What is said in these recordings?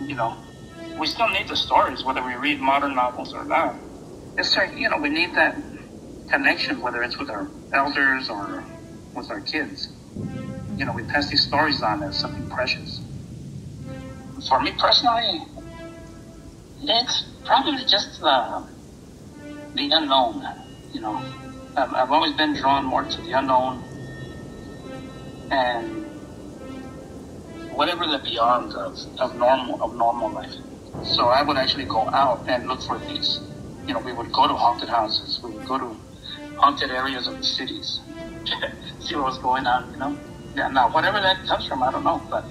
you know, we still need the stories, whether we read modern novels or not. It's like, you know, we need that connection, whether it's with our elders or with our kids. You know, we pass these stories on as something precious. For me personally, it's probably just the unknown, you know. I've always been drawn more to the unknown and whatever the beyond of normal life. So I would actually go out and look for these. You know, we would go to haunted houses. We would go to haunted areas of the cities. See what was going on, you know? Yeah, now, whatever that comes from, I don't know. But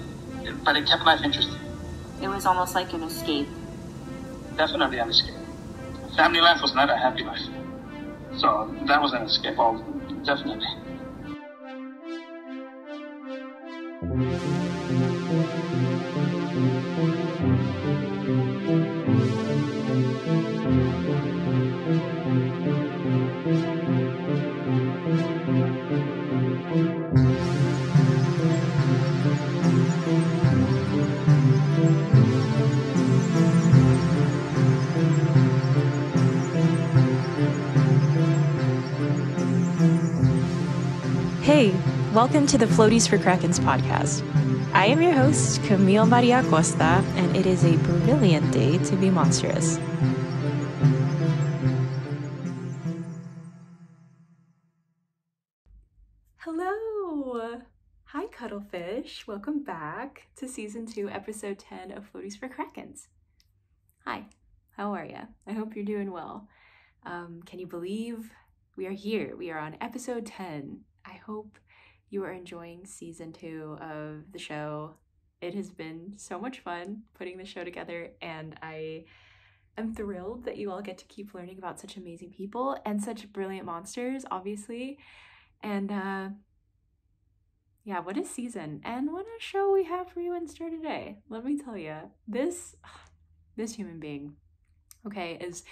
it kept life interesting. It was almost like an escape. Definitely an escape. Family life was not a happy life. So that was an escape, definitely. Hey, welcome to the Floaties for Krakens podcast. I am your host, Camille Maria Costa, and it is a brilliant day to be monstrous. Hello! Hi, Cuttlefish. Welcome back to Season 2, Episode 10 of Floaties for Krakens. Hi, how are ya? I hope you're doing well. Can you believe we are here? We are on Episode 10. I hope you are enjoying Season 2 of the show. It has been so much fun putting the show together, and I am thrilled that you all get to keep learning about such amazing people and such brilliant monsters, obviously. And yeah, what a season and what a show we have for you in store today. Let me tell you, this human being, okay, is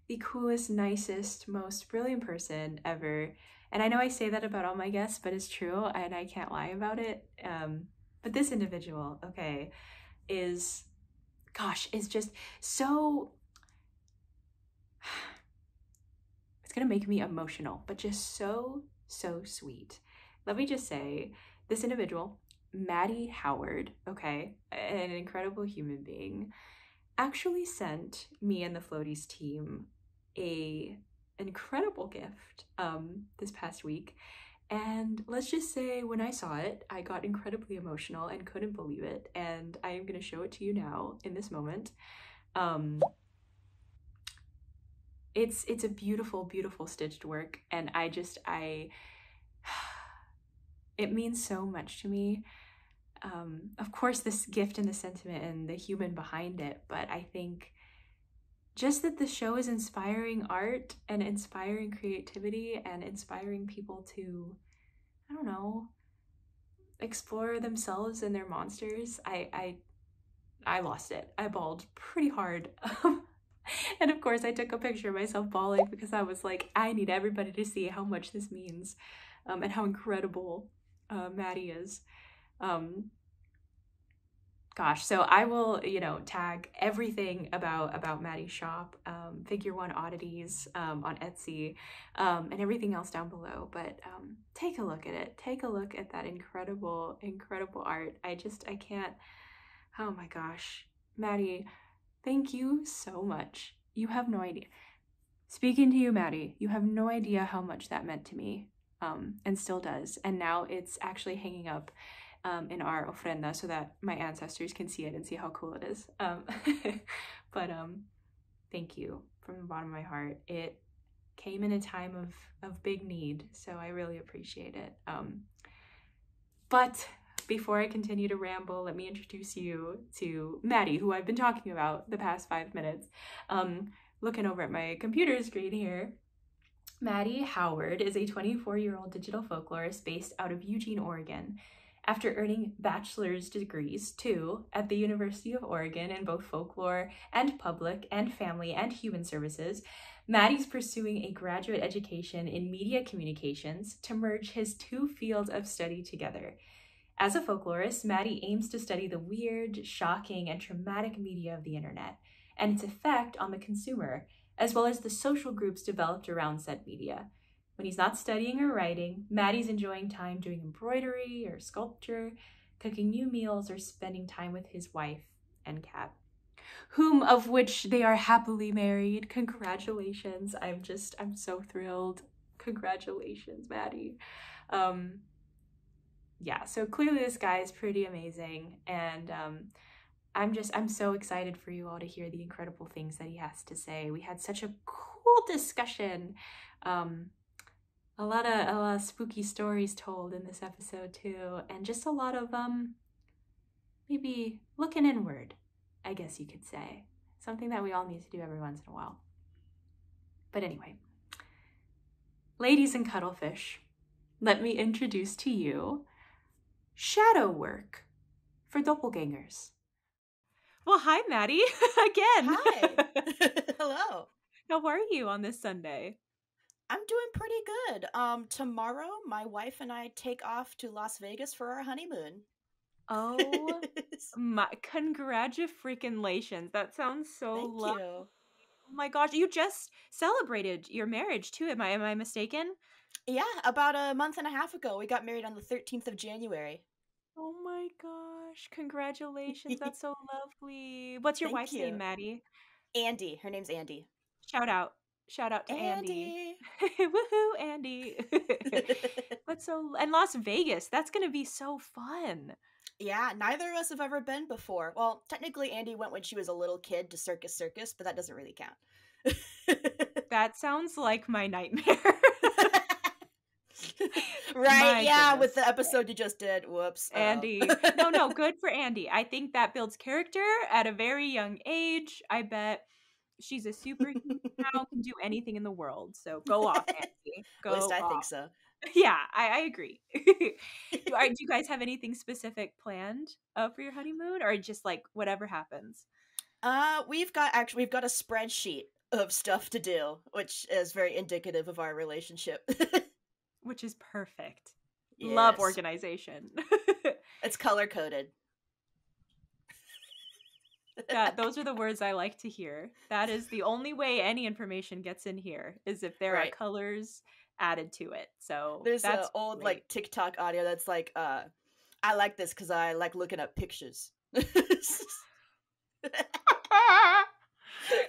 the coolest, nicest, most brilliant person ever. And I know I say that about all my guests, but it's true, and I can't lie about it. But this individual, okay, is just so... It's gonna make me emotional, but just so sweet. Let me just say, this individual, Matty Howard, okay, an incredible human being, actually sent me and the Floaties team an incredible gift this past week. And let's just say when I saw it, I got incredibly emotional and couldn't believe it. And I am going to show it to you now in this moment. It's a beautiful, beautiful stitched work. And it means so much to me. Of course, this gift and the sentiment and the human behind it, but I think just that the show is inspiring art and inspiring creativity and inspiring people to, I don't know, explore themselves and their monsters. I lost it. I bawled pretty hard. And of course, I took a picture of myself bawling because I was like, I need everybody to see how much this means and how incredible Matty is. Gosh, so I will, tag everything about Matty's shop, Figure One Oddities on Etsy, and everything else down below. But take a look at it. Take a look at that incredible, incredible art. I can't, oh my gosh. Matty, thank you so much. You have no idea. Speaking to you, Matty, you have no idea how much that meant to me, and still does. And now it's actually hanging up in our ofrenda so that my ancestors can see it and see how cool it is. But thank you from the bottom of my heart. It came in a time of big need, so I really appreciate it. But before I continue to ramble, let me introduce you to Matty, who I've been talking about the past 5 minutes. Looking over at my computer screen here, Matty Howard is a 24-year-old digital folklorist based out of Eugene, Oregon. After earning bachelor's degrees, too, at the University of Oregon in both folklore and public and family and human services, Matty's pursuing a graduate education in media communications to merge his two fields of study together. As a folklorist, Matty aims to study the weird, shocking, and traumatic media of the internet and its effect on the consumer, as well as the social groups developed around said media. When he's not studying or writing, Matty's enjoying time doing embroidery or sculpture, cooking new meals, or spending time with his wife and cat, whom of which they are happily married. Congratulations. I'm so thrilled. Congratulations, Matty. Yeah, so clearly this guy is pretty amazing, and I'm so excited for you all to hear the incredible things that he has to say. We had such a cool discussion. A lot of spooky stories told in this episode too, and just a lot of maybe looking inward, I guess you could say. Something that we all need to do every once in a while. But anyway, ladies and cuttlefish, let me introduce to you shadow work for doppelgängers. Well, hi, Matty, again. Hi. Hello. How are you on this Sunday? I'm doing pretty good. Tomorrow, my wife and I take off to Las Vegas for our honeymoon. Oh, my congratulations. That sounds so lovely. Thank you. Oh my gosh, you just celebrated your marriage too. Am I mistaken? Yeah, about a month and a half ago. We got married on the 13th of January. Oh my gosh, congratulations. That's so lovely. What's your wife's name, Matty? Andy. Her name's Andy. Shout out to Andy. Woohoo, Andy. And Las Vegas, that's gonna be so fun. Yeah, neither of us have ever been before. Well, technically Andy went when she was a little kid to Circus, but that doesn't really count. That sounds like my nightmare. Right, My yeah, goodness. with the episode you just did. Whoops. Andy. No, good for Andy. I think that builds character at a very young age. I bet she's a superhero now, can do anything in the world. So go off, Andy. Go At least I off. think so. Yeah, I agree. Do you guys have anything specific planned for your honeymoon, or just like whatever happens? We've got a spreadsheet of stuff to do, which is very indicative of our relationship. Which is perfect. Yes. Love organization. It's color coded. Those are the words I like to hear. That is the only way any information gets in here, is if there are colors added to it. So there's that's an old great. like TikTok audio that's like, I like this because I like looking up pictures.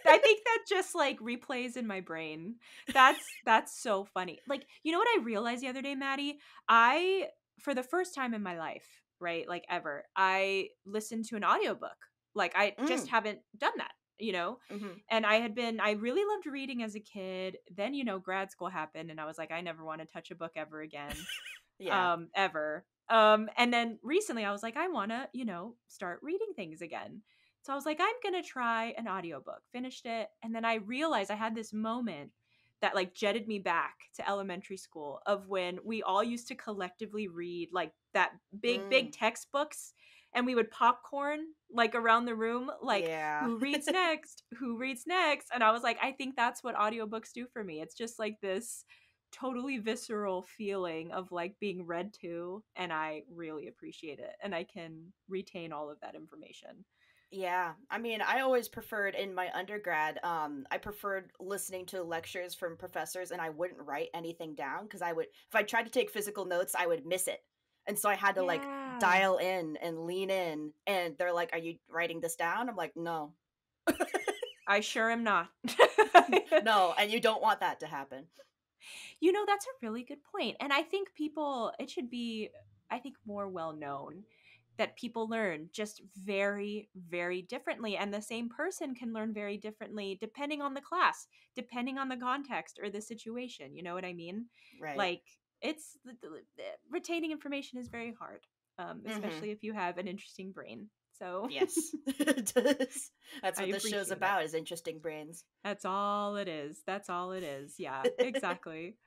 I think that just like replays in my brain. That's so funny. Like, you know what I realized the other day, Matty? I, for the first time in my life, right, like ever, I listened to an audiobook. Like, I just haven't done that, you know? Mm-hmm. And I really loved reading as a kid. Then, you know, grad school happened and I was like, I never want to touch a book ever again. Yeah. Ever. And then recently I was like, I want to, you know, start reading things again. So I was like, I'm going to try an audiobook. Finished it. And then I realized I had this moment that like jetted me back to elementary school of when we all used to collectively read like that big textbooks, and we would popcorn like around the room, like who reads next? Who reads next? And I was like, I think that's what audiobooks do for me. It's just like this totally visceral feeling of like being read to, and I really appreciate it, and I can retain all of that information. Yeah, I mean, I always preferred in my undergrad, I preferred listening to lectures from professors, and I wouldn't write anything down because if I tried to take physical notes, I would miss it. And so I had to like dial in and lean in, and they're like, are you writing this down? I'm like, no. I sure am not. No, and you don't want that to happen. You know, that's a really good point. And I think it should be, I think, more well known that people learn just very, very differently. And the same person can learn very differently depending on the class, depending on the context or the situation. You know what I mean? Right. Like, retaining information is very hard, especially if you have an interesting brain. So yes, it does. That's what this show's about, is interesting brains. That's all it is. Yeah, exactly.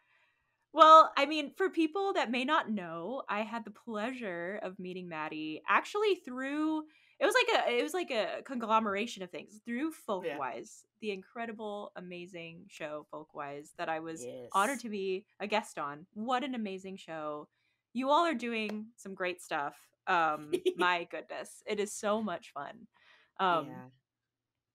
Well, I mean, for people that may not know, I had the pleasure of meeting Matty actually through, it was like a conglomeration of things, through Folkwise, the incredible, amazing show Folkwise that I was honored to be a guest on. What an amazing show. You all are doing some great stuff. My goodness, it is so much fun. Yeah.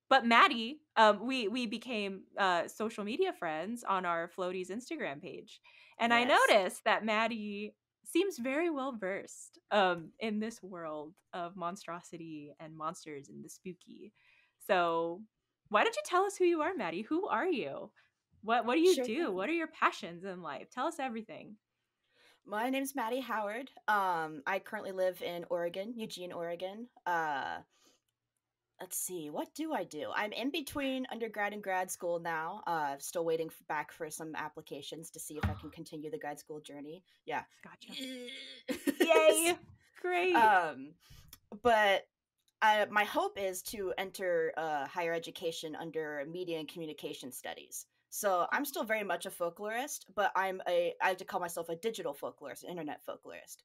But Maddie, we became social media friends on our Floaties Instagram page, and I Yes. noticed that Maddie seems very well versed in this world of monstrosity and monsters and the spooky. So, why don't you tell us who you are, Maddie? Who are you? What do you Sure do? thing. What are your passions in life? Tell us everything. My name's Matty Howard. I currently live in Oregon, Eugene, Oregon. Let's see, what do I do? I'm in between undergrad and grad school now. Still waiting back for some applications to see if I can continue the grad school journey. Yeah. Gotcha. Yay! Great. But my hope is to enter higher education under media and communication studies. So I'm still very much a folklorist, but I like to call myself a digital folklorist, an internet folklorist.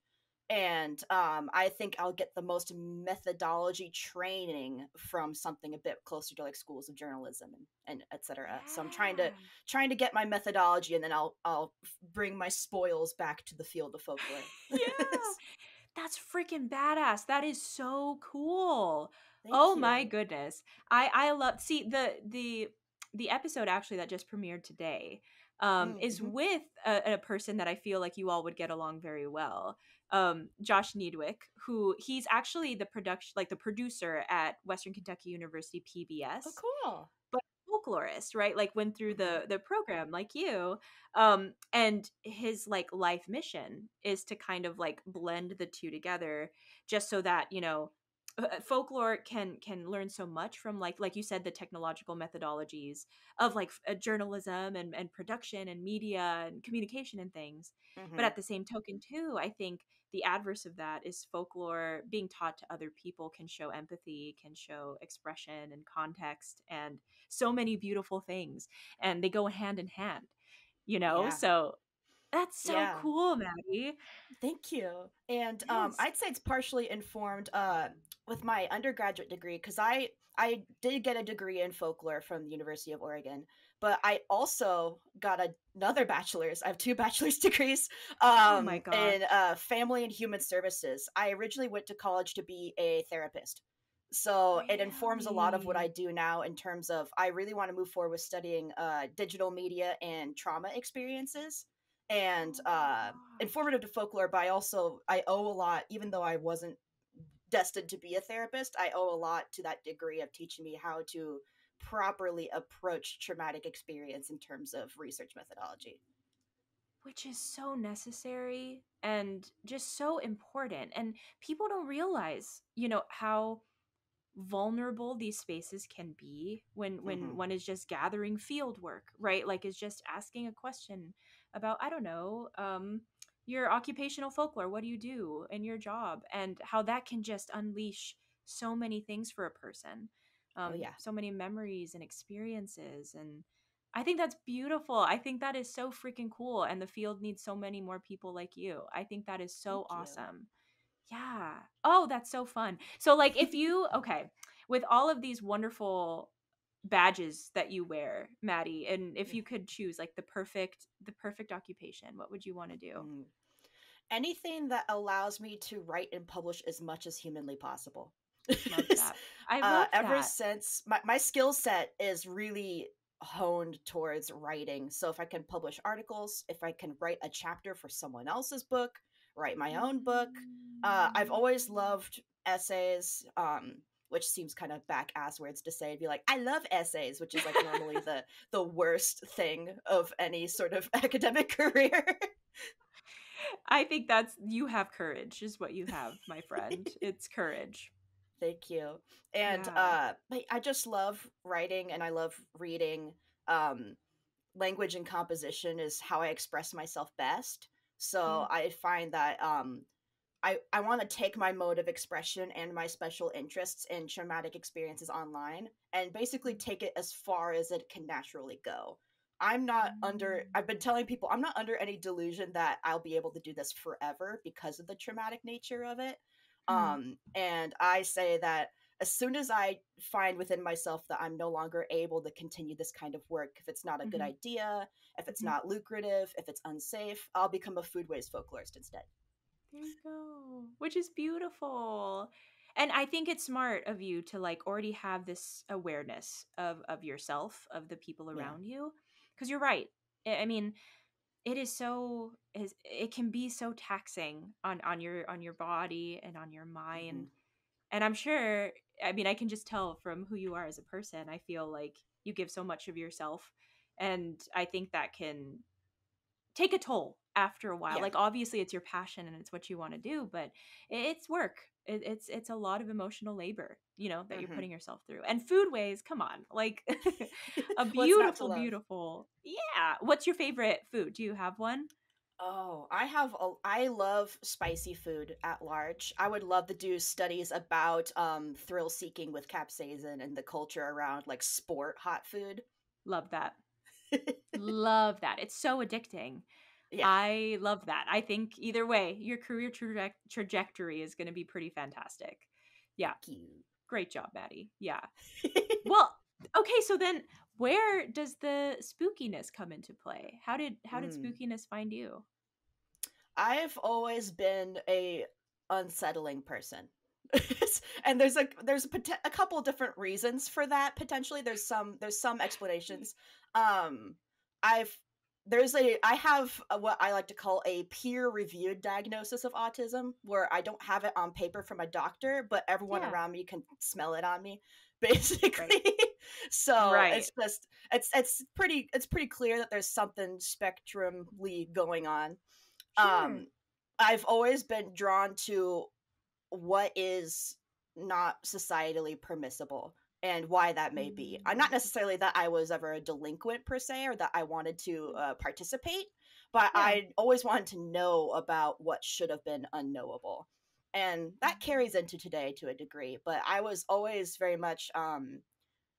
And I think I'll get the most methodology training from something a bit closer to like schools of journalism and etc. So I'm trying to get my methodology, and then I'll bring my spoils back to the field of folklore. Yeah. That's freaking badass. That is so cool. Thank Oh you. my goodness. I love see the episode actually that just premiered today is Mm-hmm. with a person that I feel like you all would get along very well. Josh Needwick, who he's actually the producer at Western Kentucky University Oh, PBS, cool. but folklorist, right? Like went through Mm-hmm. the program like you. And his like life mission is to kind of like blend the two together just so that, folklore can learn so much from like you said, the technological methodologies of like journalism and production and media and communication and things. But Mm-hmm. at the same token too, I think the adverse of that is folklore being taught to other people can show empathy, can show expression and context and so many beautiful things, and they go hand in hand, Yeah. so that's so Yeah. cool, Maddie. Thank you. And Yes. I'd say it's partially informed with my undergraduate degree, because I did get a degree in folklore from the University of Oregon, but I also got another bachelor's. I have two bachelor's degrees Oh my gosh. in family and human services. I originally went to college to be a therapist. So it informs a lot of what I Really? do now in terms of I really want to move forward with studying digital media and trauma experiences and Oh my gosh. informative to folklore. But I owe a lot, even though I wasn't destined to be a therapist. I owe a lot to that degree of teaching me how to properly approach traumatic experience in terms of research methodology. Which is so necessary and just so important, and people don't realize, how vulnerable these spaces can be when Mm-hmm. one is just gathering field work, right? Like is just asking a question about, I don't know, your occupational folklore, what do you do in your job, and how that can just unleash so many things for a person, Oh yeah. so many memories and experiences. And I think that's beautiful. I think that is so freaking cool, and the field needs so many more people like you. I think that is so Thank you. awesome. Yeah. Oh, that's so fun. So like if you okay, with all of these wonderful badges that you wear, Maddie, and if you could choose like the perfect occupation, what would you want to do? Mm. Anything that allows me to write and publish as much as humanly possible. Love that. I love Ever that. since my skill set is really honed towards writing. So if I can publish articles, if I can write a chapter for someone else's book, write my own book. I've Mm. always loved essays, which seems kind of back ass words to say. Be like, I love essays, which is like normally the worst thing of any sort of academic career. I think you have courage is what you have, my friend. It's courage. Thank you. And Yeah. but I just love writing and I love reading. Um, Language and composition is how I express myself best. Yeah. So I find that I want to take my mode of expression and my special interests in traumatic experiences online and basically take it as far as it can naturally go. I've been telling people, I'm not under any delusion that I'll be able to do this forever because of the traumatic nature of it. Mm. And I say that as soon as I find within myself that I'm no longer able to continue this kind of work, if it's not a good Mhm. idea, if it's Mhm. not lucrative, if it's unsafe, I'll become a food waste folklorist instead. There you go. Which is beautiful. And I think it's smart of you to like already have this awareness of yourself, of the people Yeah. around you. Because you're right. I mean, it can be so taxing on your body and on your Hmm. mind. And I'm sure, I mean, I can just tell from who you are as a person. I feel like you give so much of yourself. And I think that can take a toll after a while. Yeah. Like obviously it's your passion and it's what you want to do, but it's work. It's a lot of emotional labor, that you're Hmm. putting yourself through. And food ways, come on, like a What's not to beautiful, love? beautiful. Yeah. What's your favorite food? Do you have one? Oh, I love spicy food at large. I would love to do studies about thrill seeking with capsaicin and the culture around like sport hot food. Love that. Love that. It's so addicting. Yeah. I love that. I think either way, your career trajectory is going to be pretty fantastic. Yeah. Thank you. Great job, Maddie. Yeah. Well, okay, so then where does the spookiness come into play? How did Mm. spookiness find you? I've always been a unsettling person. And there's a couple different reasons for that potentially. There's some explanations. Um I've I have what I like to call a peer-reviewed diagnosis of autism, where I don't have it on paper from a doctor, but everyone Yeah. around me can smell it on me, Right. basically. So Right. it's pretty clear that there's something spectrumly going on. Sure. um I've always been drawn to what is not societally permissible and why that may be. I'm not Mm. necessarily that I was ever a delinquent per se, or that I wanted to participate, but Yeah. I always wanted to know about what should have been unknowable. And that carries into today to a degree, but I was always very much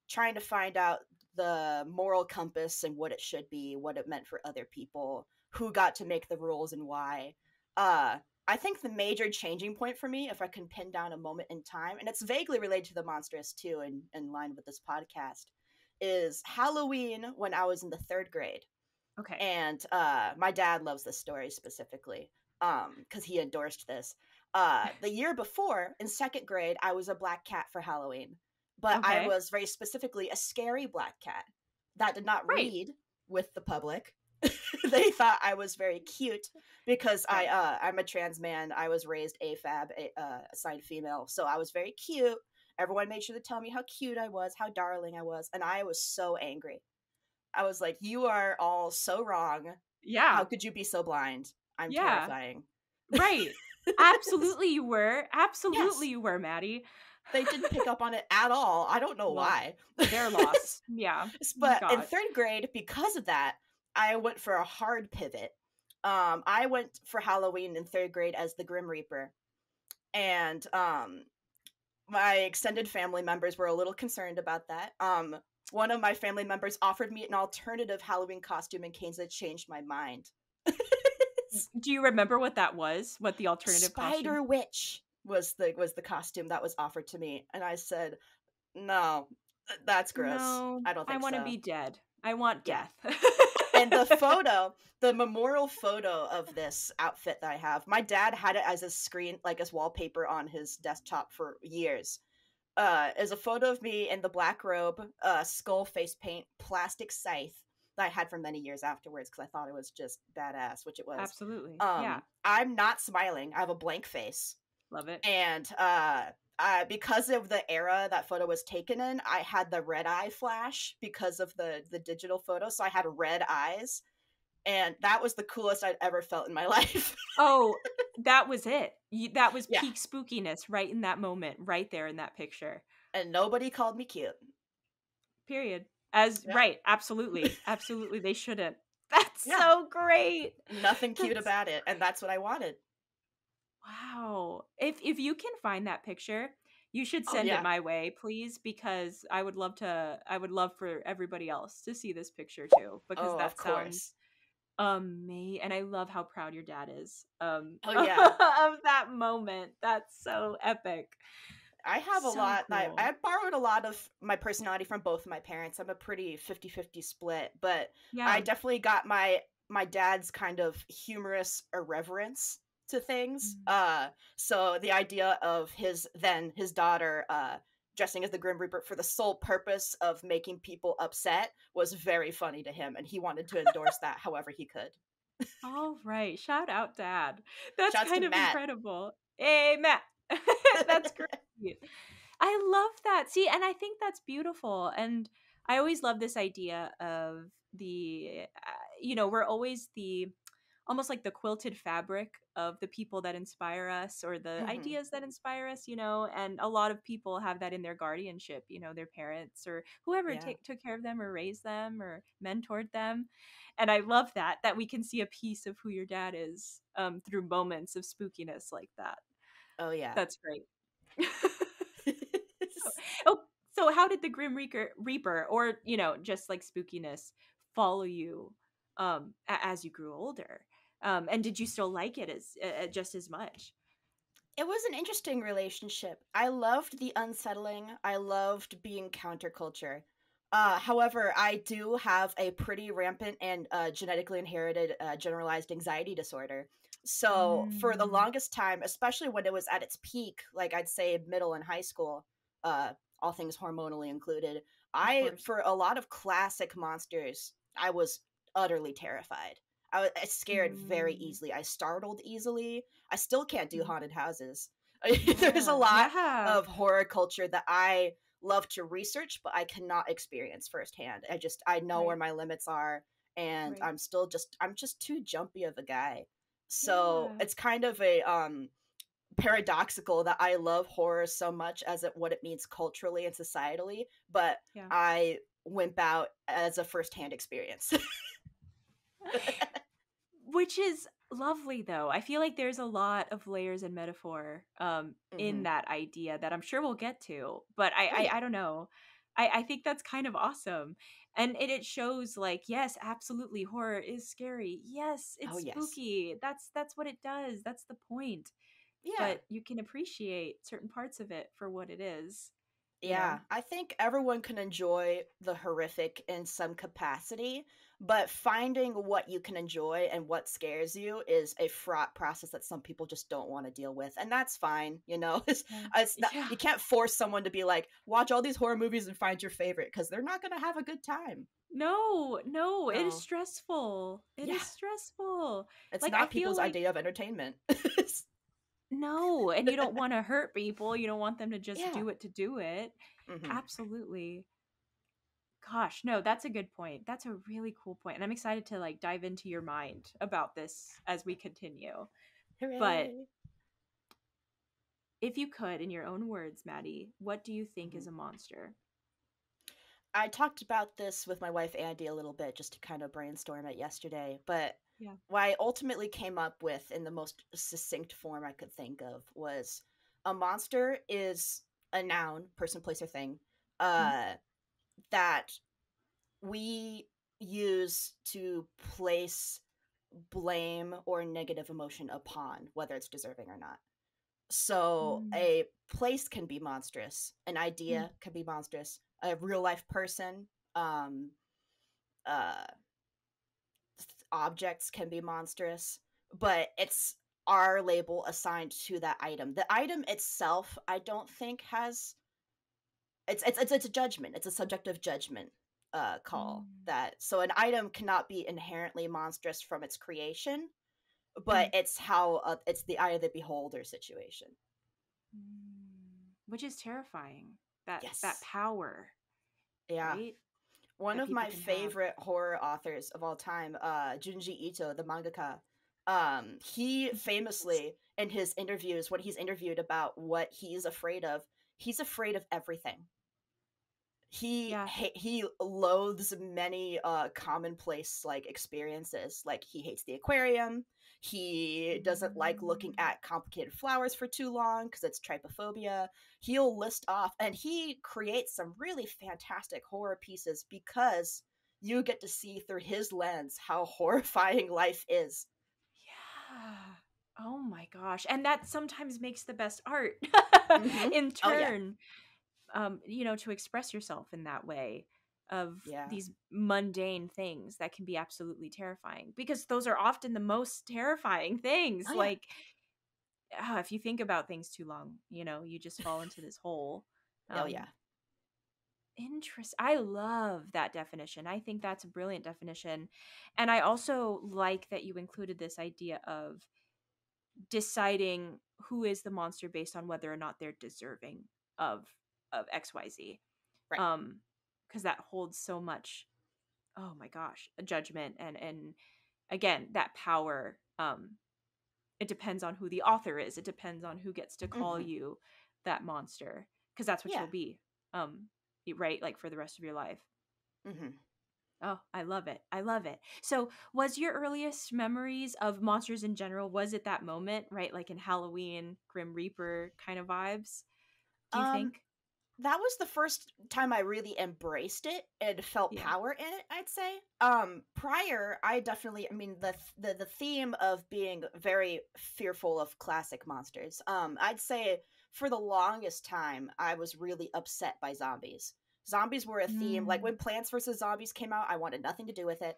trying to find out the moral compass and what it should be, what it meant for other people, who got to make the rules and why. Uh, I think the major changing point for me, if I can pin down a moment in time, and it's vaguely related to the monstrous too, in line with this podcast, is Halloween when I was in the third grade. Okay. And my dad loves this story specifically because he endorsed this. The year before, in second grade, I was a black cat for Halloween, but I Okay. was very specifically a scary black cat that did not Right. read with the public. They thought I was very cute because Right. I'm a trans man. I was raised AFAB, assigned female, so I was very cute. Everyone made sure to tell me how cute I was, how darling I was, and I was so angry. I was like, "You are all so wrong. How Yeah. could you be so blind? I'm Yeah. terrifying." Right. Absolutely you were. Absolutely Yes, you were, Maddie. they didn't pick up on it at all. I don't know Well, why. their loss. Yeah. But in God. third grade, because of that, I went for a hard pivot. I went for Halloween in third grade as the Grim Reaper, and my extended family members were a little concerned about that. One of my family members offered me an alternative Halloween costume in case it changed my mind. Do you remember what that was? What the alternative costume? Spider Witch was the costume that was offered to me, and I said, "No, that's gross. No, I don't I think want to so." be dead. I want Yeah. death. And the memorial photo of this outfit that I have, my dad had it as a screen, like as wallpaper on his desktop for years. Is a photo of me in the black robe, skull face paint, plastic scythe that I had for many years afterwards because I thought it was just badass, which it was. Absolutely. Yeah. I'm not smiling. I have a blank face. Love it. And because of the era that photo was taken in, I had the red eye flash because of the digital photo, so I had red eyes, and that was the coolest I'd ever felt in my life. Oh, that was it. That was Yeah, peak spookiness right in that moment, right there in that picture. and nobody called me cute. Period. Yeah, Right. Absolutely. Absolutely. They shouldn't. That's yeah, so great. nothing cute That's about it, and that's what I wanted. wow. If you can find that picture, you should Oh send it yeah, my way, please, because I would love for everybody else to see this picture too, because oh of that sounds course. amazing. And I love how proud your dad is Oh of yeah, that moment. That's so epic. I have a So lot. cool. I borrowed a lot of my personality from both of my parents. I'm a pretty 50-50 split, but I Yeah. definitely got my dad's kind of humorous irreverence to things. Mm. So the idea of his daughter dressing as the Grim Reaper for the sole purpose of making people upset was very funny to him, and he wanted to endorse that however he could. All right. Shout out, Dad. That's Shouts to kind of Matt. incredible. Hey, Matt. That's great. I love that. See, and I think that's beautiful. And I always love this idea of the, we're always the almost like the quilted fabric of the people that inspire us or the Mhm. ideas that inspire us, and a lot of people have that in their guardianship, their parents or whoever Yeah. took care of them or raised them or mentored them. And I love that we can see a piece of who your dad is through moments of spookiness like that. Oh yeah. That's great. Oh, so how did the Grim Reaper or, just like spookiness follow you as you grew older? And did you still like it as just as much? It was an interesting relationship. I loved the unsettling. I loved being counterculture. However, I do have a pretty rampant and genetically inherited generalized anxiety disorder. So, for the Mm, longest time, especially when it was at its peak, like I'd say middle and high school, uh, all things hormonally included, of I, course. for a lot of classic monsters, I was utterly terrified. I scared very Mm, easily. I startled easily. I still can't do mm, haunted houses. There's a yeah. lot Yeah. of horror culture that I love to research, but I cannot experience firsthand. I know where Right. my limits are, and Right. I'm just too jumpy of a guy. So Yeah. it's kind of a paradoxical that I love horror so much as what it means culturally and societally, but Yeah. I wimp out as a firsthand experience. Which is lovely though. I feel like there's a lot of layers and metaphor in Hmm. that idea that I'm sure we'll get to. But Oh yeah. I don't know. I think that's kind of awesome. And it shows like, yes, absolutely horror is scary. Yes, Oh it's yes. spooky. That's what it does. That's the point. Yeah. But you can appreciate certain parts of it for what it is, you know? Yeah, I think everyone can enjoy the horrific in some capacity, but finding what you can enjoy and what scares you is a fraught process that some people just don't want to deal with, and that's fine. Yeah. It's not, Yeah. you can't force someone to be like, watch all these horror movies and find your favorite because they're not going to have a good time. No, no, it is So, stressful. It yeah, is stressful. it's Like I not feel people's like idea of entertainment. no, and you don't want to hurt people. You don't want them to just Yeah. do it to do it. Hmm. Absolutely. Gosh, no, that's a good point. That's a really cool point. And I'm excited to like dive into your mind about this as we continue. But Hooray. if you could, in your own words, Maddie, what do you think Mhm. is a monster? I talked about this with my wife Andy a little bit just to kind of brainstorm it yesterday, but Yeah. what I ultimately came up with in the most succinct form I could think of was a monster is a noun, person, place, or thing, Mm, uh, that we use to place blame or negative emotion upon, whether it's deserving or not. So mm, a place can be monstrous, an mm, idea can be monstrous, a real life person, um, uh, objects can be monstrous, but it's our label assigned to that item. The item itself, I don't think has it's a judgment. It's a subjective judgment call mm, that so an item cannot be inherently monstrous from its creation, but mm, it's how it's the eye of the beholder situation. which is terrifying. That Yes. power, Yeah. right? One That of people my can have. favorite horror authors of all time, Junji Ito, the mangaka, he Yes. famously in his interviews, when he's interviewed about what he's afraid of everything. Yeah. He loathes many commonplace like experiences. Like he hates the aquarium. He doesn't like looking Mm, at complicated flowers for too long because it's trypophobia. He'll list off, and he creates some really fantastic horror pieces because you get to see through his lens how horrifying life is. yeah. Oh my gosh. And that sometimes makes the best art Mm-hmm. in Oh yeah, turn, to express yourself in that way of yeah. these mundane things that can be absolutely terrifying because those are often the most terrifying things. Oh yeah. Like if you think about things too long, you know, you just fall into this hole. Oh yeah. I love that definition. I think that's a brilliant definition. And I also like that you included this idea of deciding who is the monster based on whether or not they're deserving of XYZ. Right. Because that holds so much, oh my gosh, a judgment and again, that power. It depends on who the author is. It depends on who gets to call you that monster, because that's what you'll be. Right, like for the rest of your life. Oh, I love it. I love it. So was your earliest memories of monsters in general, was it that moment, right? Like in Halloween, Grim Reaper kind of vibes, do you think? That was the first time I really embraced it and felt power in it, I'd say. Prior, I mean, the theme of being very fearful of classic monsters. I'd say for the longest time, I was really upset by zombies. Zombies were a theme. Like when Plants vs. Zombies came out, I wanted nothing to do with it.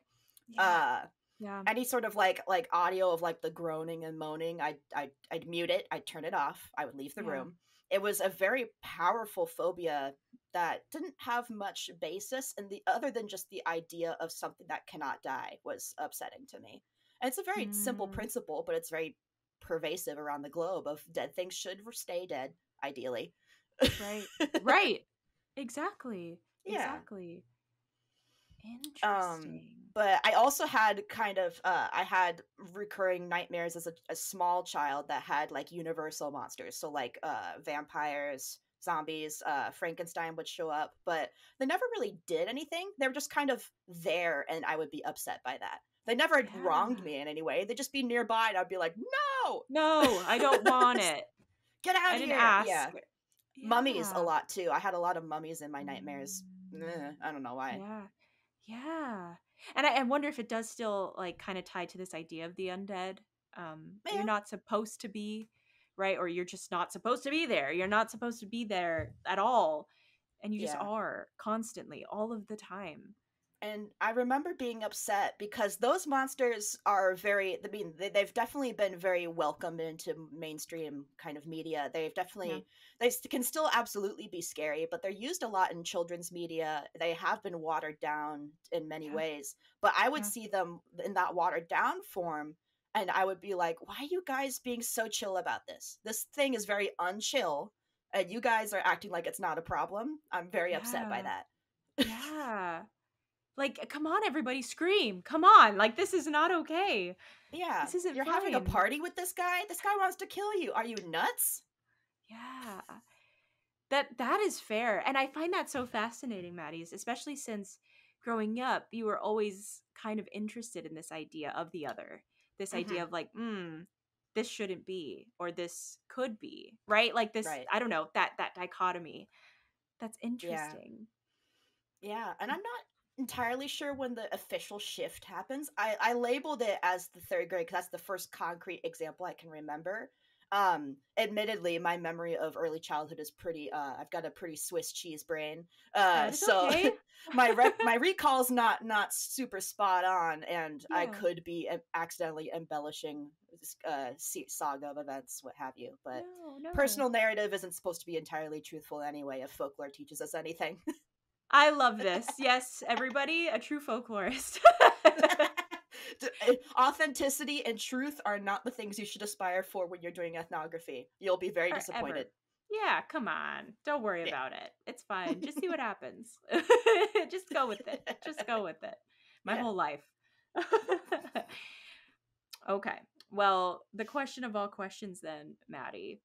Any sort of like audio of like the groaning and moaning, I'd mute it. I'd turn it off. I would leave the room. It was a very powerful phobia that didn't have much basis, and other than just the idea of something that cannot die was upsetting to me. And it's a very simple principle, but it's very pervasive around the globe of dead things should stay dead, ideally. Right. Exactly. Exactly. Interesting. But I also had kind of I had recurring nightmares as a small child that had like universal monsters. So like vampires, zombies, Frankenstein would show up, but they never really did anything. They were just kind of there, and I would be upset by that. They never wronged me in any way. They'd just be nearby, and I'd be like, no, I don't want it. Get out of here. Didn't ask. Yeah. Mummies a lot too. I had a lot of mummies in my nightmares. I don't know why. Yeah. And I wonder if it does still like kind of tie to this idea of the undead. You're not supposed to be, right? Or you're just not supposed to be there. You're not supposed to be there at all. And you just are constantly, all of the time. And I remember being upset because those monsters are they've definitely been very welcomed into mainstream kind of media. They've definitely, they can still absolutely be scary, but they're used a lot in children's media. They have been watered down in many ways, but I would see them in that watered down form, and I would be like, why are you guys being so chill about this? This thing is very unchill, and you guys are acting like it's not a problem. I'm very upset by that. Yeah. Like, come on, everybody, scream. Come on. Like, this is not okay. Yeah. This isn't You're fine. having a party with this guy? This guy wants to kill you. Are you nuts? Yeah. That is fair. And I find that so fascinating, Maddie's, especially since growing up, you were always kind of interested in this idea of the other. This idea of like, this shouldn't be, or this could be, right? Like this, I don't know, that dichotomy. That's interesting. Yeah. And I'm not entirely sure when the official shift happens. I labeled it as the third grade because that's the first concrete example I can remember. Admittedly, my memory of early childhood is pretty I've got a pretty Swiss cheese brain, so okay. my recall's not super spot on, and I could be accidentally embellishing this saga of events, what have you, but personal narrative isn't supposed to be entirely truthful anyway, if folklore teaches us anything. I love this. Yes, everybody, a true folklorist. Authenticity and truth are not the things you should aspire for when you're doing ethnography. You'll be very disappointed. Yeah, come on. Don't worry about it. It's fine. Just see what happens. Just go with it. Just go with it. My whole life. Okay. Well, the question of all questions then, Maddie.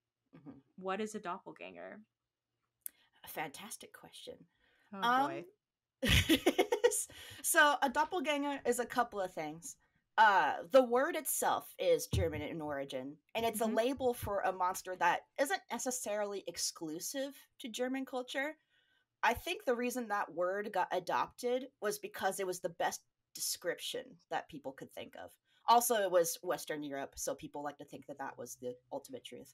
What is a doppelganger? A fantastic question. Oh boy. So a doppelganger is a couple of things. The word itself is German in origin, and it's a label for a monster that isn't necessarily exclusive to German culture. I think the reason that word got adopted was because it was the best description that people could think of. Also, it was Western Europe, so people like to think that that was the ultimate truth.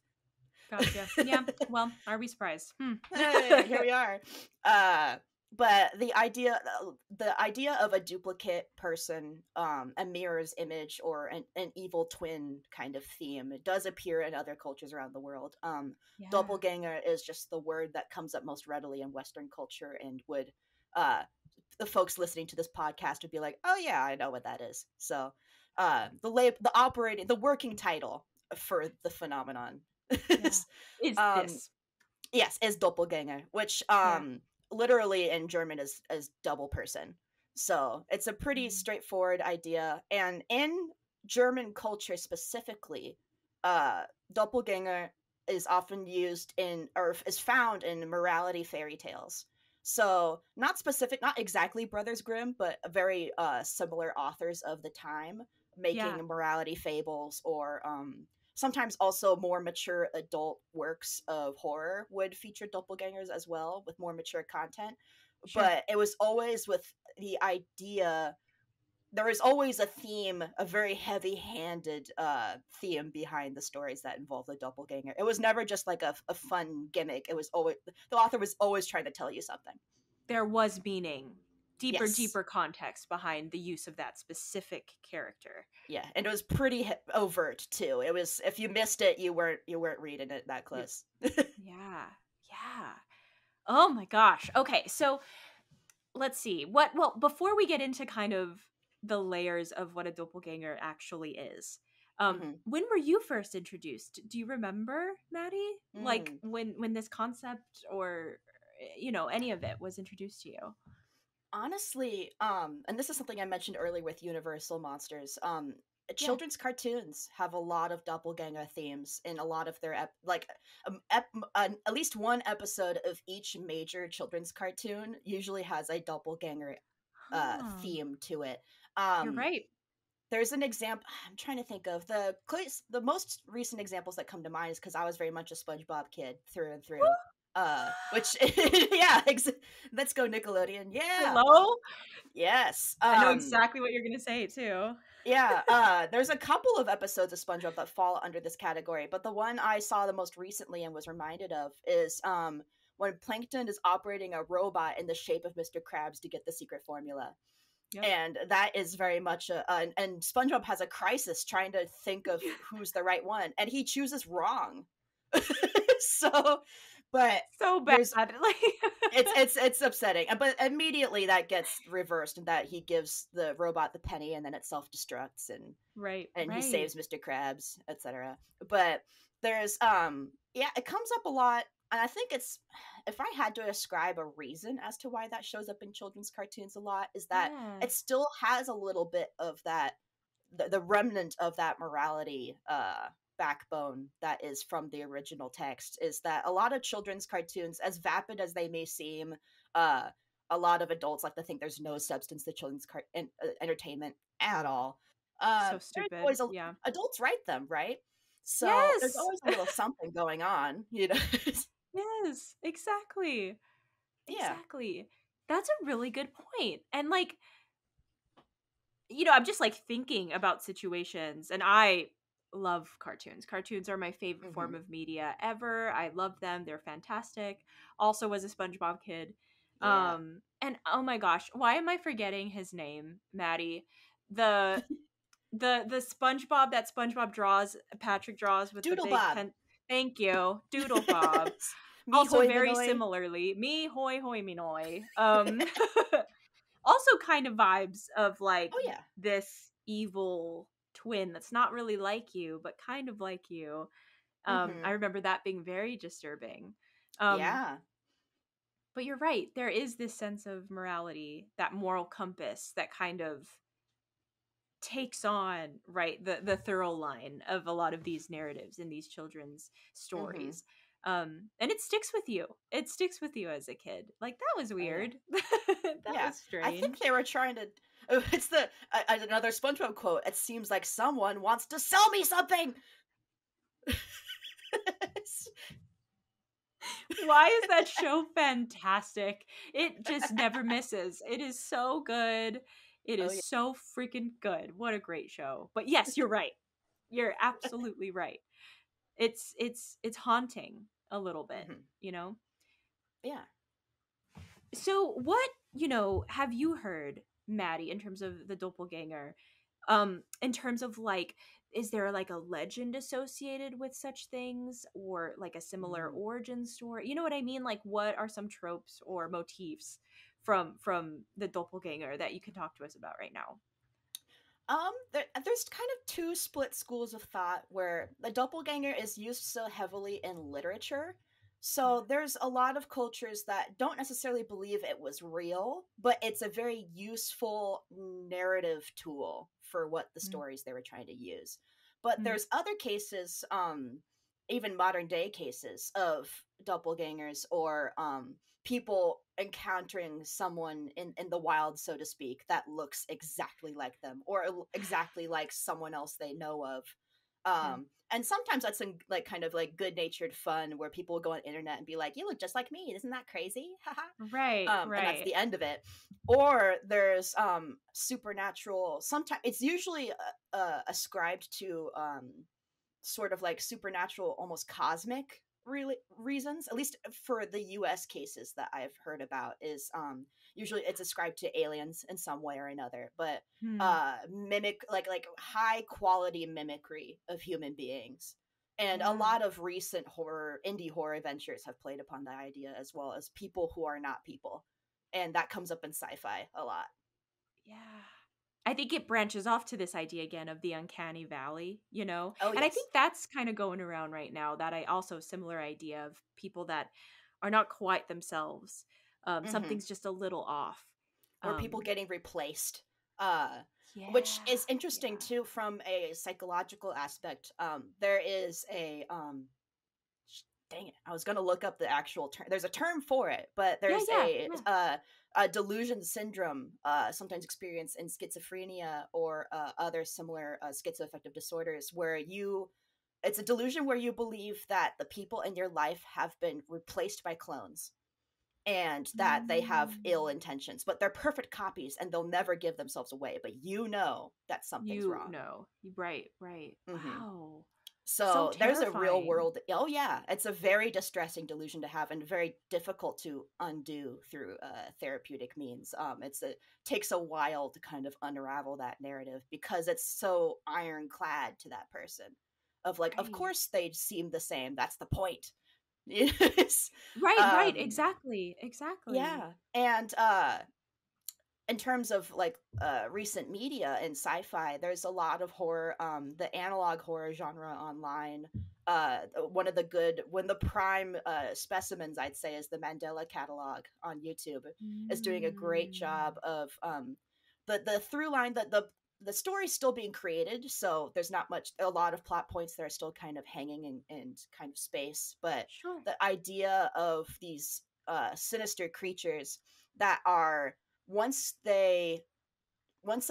Gotcha. Yeah. Well, are we surprised? Hey, here we are. but the idea of a duplicate person, a mirror's image, or an evil twin kind of theme, it does appear in other cultures around the world. Yeah. Doppelganger is just the word that comes up most readily in Western culture, and would uh the folks listening to this podcast would be like, oh yeah, I know what that is. So the working title for the phenomenon Yeah. is, Is um this? yes, is Doppelgänger, which Yeah. literally in German is double person. So it's a pretty straightforward idea, and in German culture specifically, uh Doppelgänger is often used in, or is found in, morality fairy tales. So not exactly Brothers Grimm, but very similar authors of the time Yeah. making morality fables, or sometimes also more mature adult works of horror would feature doppelgangers as well, with more mature content. Sure. But it was always with the idea, there was always a theme, a very heavy-handed theme behind the stories that involve the doppelganger. It was never just like a fun gimmick. It was always, the author was always trying to tell you something. There was meaning, deeper Yes. context behind the use of that specific character. Yeah, and it was pretty overt too. It was, if you missed it, you weren't reading it that close. Yeah. Yeah. Oh my gosh. Okay, so let's see. Well, before we get into kind of the layers of what a doppelganger actually is, Mhm. when were you first introduced? Do you remember, Maddie? Like Mm. when this concept, or any of it was introduced to you? Honestly, and this is something I mentioned earlier with Universal Monsters. Yeah. Children's cartoons have a lot of doppelganger themes in a lot of their at least one episode of each major children's cartoon usually has a doppelganger Huh. theme to it. You're Um, right. there's an example I'm trying to think of. The most recent examples that come to mind is because I was very much a SpongeBob kid through and through. Which yeah, let's go Nickelodeon. Yeah. Hello? Yes. I know exactly what you're going to say too. Yeah, there's a couple of episodes of SpongeBob that fall under this category, but the one I saw the most recently and was reminded of is when Plankton is operating a robot in the shape of Mr. Krabs to get the secret formula. Yep. And that is very much and SpongeBob has a crisis trying to think of who's the right one, and he chooses wrong. So, but So bad. there's it's upsetting, but immediately that gets reversed, and that he gives the robot the penny, and then it self-destructs, right. and he saves Mr. Krabs, etc. But there's yeah, it comes up a lot, and I think it's, if I had to ascribe a reason as to why that shows up in children's cartoons a lot, is that Yeah. it still has a little bit of that, the remnant of that morality backbone that is from the original text, is that a lot of children's cartoons, as vapid as they may seem, uh a lot of adults like to think there's no substance to children's entertainment at all. So There's stupid. always Yeah. adults write them, right? So there's Yes. always a little something going on, you know. Yes, exactly. Yeah. Exactly. That's a really good point. And like, I'm just like thinking about situations, and I love cartoons. Cartoons are my favorite form Hmm. of media ever. I love them. They're fantastic. Also was a SpongeBob kid. Yeah. And oh my gosh, why am I forgetting his name, Maddie? The the SpongeBob that SpongeBob draws, Patrick draws with the Doodle big Bob. pen. Thank you, Doodle Bob. Me Also hoy very minoy. similarly, me hoy hoy minoy. Also kind of vibes of like Oh yeah. this evil twin that's not really like you, but kind of like you. I Hmm. remember that being very disturbing. Um, Yeah. but you're right. There is this sense of morality, that moral compass that kind of takes on, right, the thorough line of a lot of these narratives in these children's Hmm. stories. And it sticks with you. It sticks with you as a kid. Like, that was Oh yeah. weird. That Yeah, was I think strange. they were trying to. Oh, it's the another SpongeBob quote. It seems like someone wants to sell me something. Why is that show fantastic? It just never misses. It is so good. It Oh is yeah. so freaking good. What a great show. But yes, you're right. You're absolutely right. It's haunting a little bit, Hmm. you know? Yeah. So what, have you heard, Maddie, in terms of the doppelganger? In terms of like, is there like a legend associated with such things, or like a similar origin story? You know what I mean? Like, what are some tropes or motifs from the doppelganger that you can talk to us about right now? There's kind of two split schools of thought where the doppelganger is used so heavily in literature. So there's a lot of cultures that don't necessarily believe it was real, but it's a very useful narrative tool for what the stories they were trying to use. But there's other cases, even modern day cases of doppelgangers or people encountering someone in the wild, so to speak, that looks exactly like them or exactly like someone else they know of. And sometimes that's in like kind of like good-natured fun where people will go on the internet and be like, you look just like me, isn't that crazy? Right, And that's right. the end of it. Or there's supernatural, sometimes it's usually ascribed to sort of like supernatural, almost cosmic reasons, at least for the US cases that I've heard about, is usually it's ascribed to aliens in some way or another, but mimic like high quality mimicry of human beings. And a lot of recent indie horror adventures have played upon the idea, as well as people who are not people, and that comes up in sci-fi a lot. Yeah. I think it branches off to this idea again of the uncanny valley, Oh And I yes. think that's kind of going around right now, that I also similar idea of people that are not quite themselves. Mm-hmm. Something's just a little off. Or people getting replaced, which Yeah. is interesting Yeah. too from a psychological aspect. There is a dang it, I was going to look up the actual term. There's a term for it, but Yeah, there's yeah, yeah. a delusion syndrome, sometimes experienced in schizophrenia or other similar schizoaffective disorders, where it's a delusion where you believe that the people in your life have been replaced by clones and that they have ill intentions, but they're perfect copies and they'll never give themselves away. But you know that something's You wrong. know. Right, right. Mm-hmm. Wow. So So there's a real terrifying. world. Oh, yeah. It's a very distressing delusion to have and very difficult to undo through therapeutic means. Takes a while to kind of unravel that narrative because it's so ironclad to that person. Of like, of Right. course they seem the same. That's the point. Yes. Right, right. um, Exactly. Exactly. yeah. And in terms of like recent media and sci-fi, there's a lot of horror, the analog horror genre online. One of the prime specimens, I'd say, is the Mandela catalog on YouTube, is doing a great job of the through line, that the story's still being created, so there's not a lot of plot points that are still kind of hanging in kind of space, but Sure. the idea of these sinister creatures that are, once a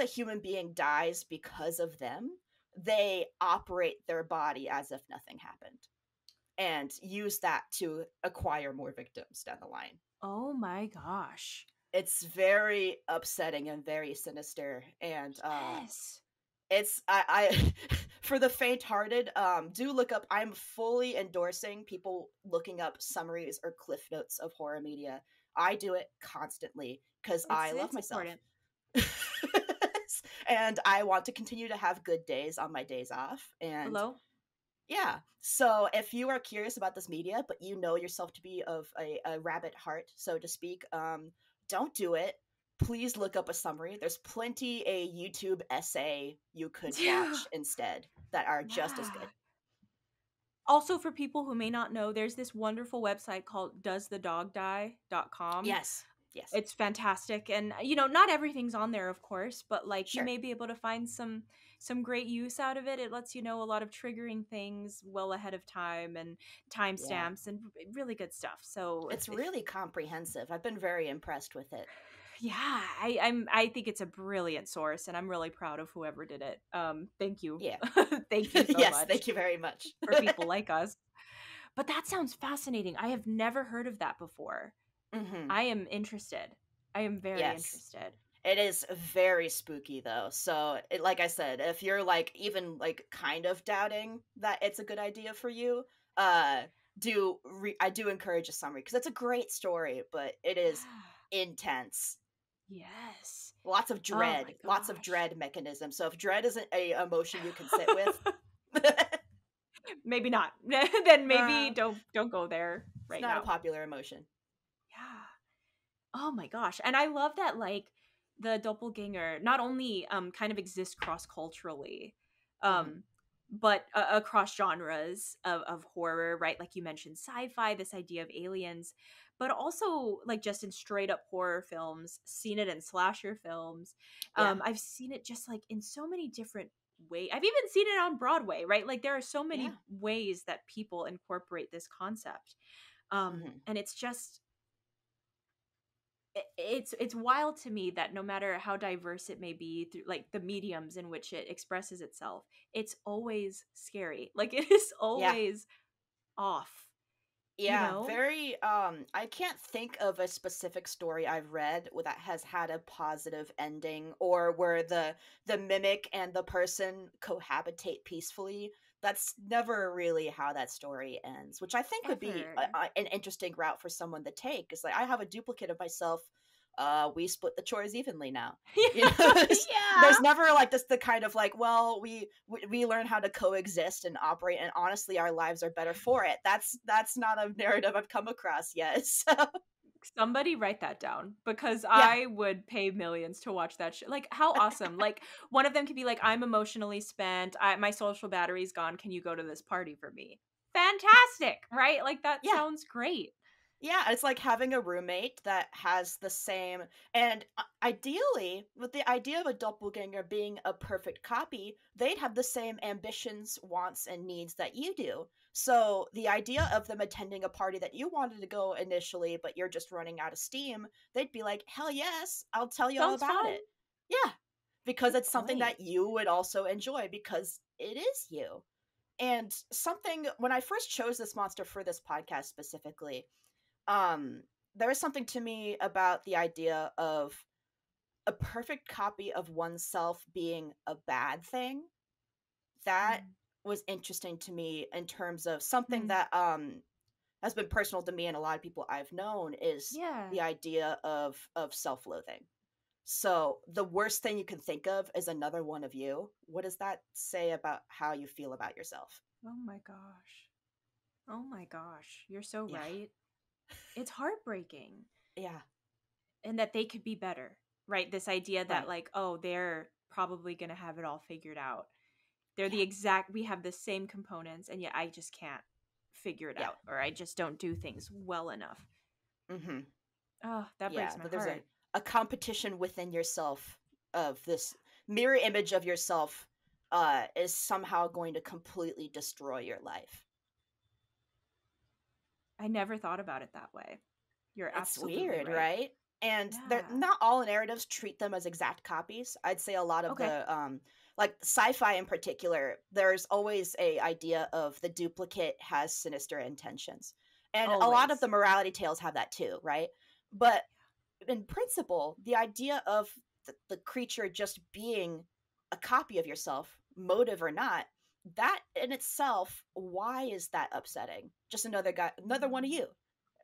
human being dies because of them, they operate their body as if nothing happened and use that to acquire more victims down the line. Oh my gosh. It's very upsetting and very sinister, and Yes. it's I for the faint-hearted, do look up. I'm fully endorsing people looking up summaries or cliff notes of horror media. I do it constantly because I love It's myself. important. And I want to continue to have good days on my days off. And Hello? yeah, so if you are curious about this media, but you know yourself to be of a rabbit heart, so to speak, don't do it. Please look up a summary. There's plenty a YouTube essay you could watch instead that are just as good. Also, for people who may not know, there's this wonderful website called doesthedogdie.com. Yes. Yes. It's fantastic, and not everything's on there, of course, but like you Sure. may be able to find some great use out of it. It lets you know a lot of triggering things well ahead of time, and Yeah. timestamps, and really good stuff. So It's if really comprehensive. I've been very impressed with it. yeah, I think it's a brilliant source, and I'm really proud of whoever did it. Thank you. Yeah. Thank you so Yes, much thank you very much. for people like us. But that sounds fascinating. I have never heard of that before. Mm-hmm. I am interested. I am very Yes. interested. It is very spooky though. So, like I said, if you're like even like kind of doubting that it's a good idea for you, I do encourage a summary because it's a great story, but it is intense. Yes. Lots of Oh my dread. Lots of gosh. dread mechanisms. So if dread isn't a emotion you can sit with, Maybe not. Then maybe uh, don't go there it's right not a now. popular emotion. Yeah. Oh my gosh. And I love that like the doppelganger not only kind of exists cross-culturally, Mm-hmm. but across genres of horror, right? Like you mentioned sci-fi, this idea of aliens, but also like just in straight up horror films, seen it in slasher films. Yeah. I've seen it just like in so many different ways. I've even seen it on Broadway, right? Like there are so Yeah. many ways that people incorporate this concept. Mm-hmm. And it's just it's wild to me that no matter how diverse it may be through like the mediums in which it expresses itself, it's always scary. Like it is Yeah. always off, you Yeah, know? very I can't think of a specific story I've read that has had a positive ending or where the mimic and the person cohabitate peacefully. That's never really how that story ends, which I think would be Ever. an interesting route for someone to take. It's like I have a duplicate of myself. We split the chores evenly now. You know, Yeah. there's never like this the kind of like, well, we learn how to coexist and operate, and honestly, our lives are better for it. That's not a narrative I've come across yet. So Somebody write that down because yeah, I would pay millions to watch that shit. Like how awesome. Like one of them could be like I'm emotionally spent. My social battery's gone. Can you go to this party for me? Fantastic, right? Like that yeah. sounds great. Yeah, it's like having a roommate that has the same, and ideally, with the idea of a doppelganger being a perfect copy, they'd have the same ambitions, wants, and needs that you do. So the idea of them attending a party that you wanted to go initially, but you're just running out of steam, they'd be like, hell yes, I'll tell you all Sounds about fun. it. Yeah, because Good it's something point. that you would also enjoy because it is you. And something, when I first chose this monster for this podcast specifically, um there is something to me about the idea of a perfect copy of oneself being a bad thing that Mm. was interesting to me in terms of something Mm. that has been personal to me and a lot of people I've known is Yeah. the idea of self-loathing. So the worst thing you can think of is another one of you. What does that say about how you feel about yourself? Oh my gosh. Oh my gosh. You're so Yeah. right. It's heartbreaking. Yeah. And that they could be better, right? This idea that, Right. like, oh, they're probably going to have it all figured out. They're Yeah. the exact, we have the same components, and yet I just can't figure it Yeah. out, or I just don't do things well enough. Mm-hmm. Oh, that breaks Yeah, my that there's heart. a competition within yourself of this mirror image of yourself is somehow going to completely destroy your life. I never thought about it that way. You're It's absolutely weird, right. right? And they're Yeah. not all narratives treat them as exact copies. I'd say a lot of Okay. the like sci-fi in particular, there's always a idea of the duplicate has sinister intentions. And a lot of the Always. morality tales have that too, right? But in principle, the idea of the creature just being a copy of yourself, motive or not, that in itself, why is that upsetting? Just another guy, another one of you.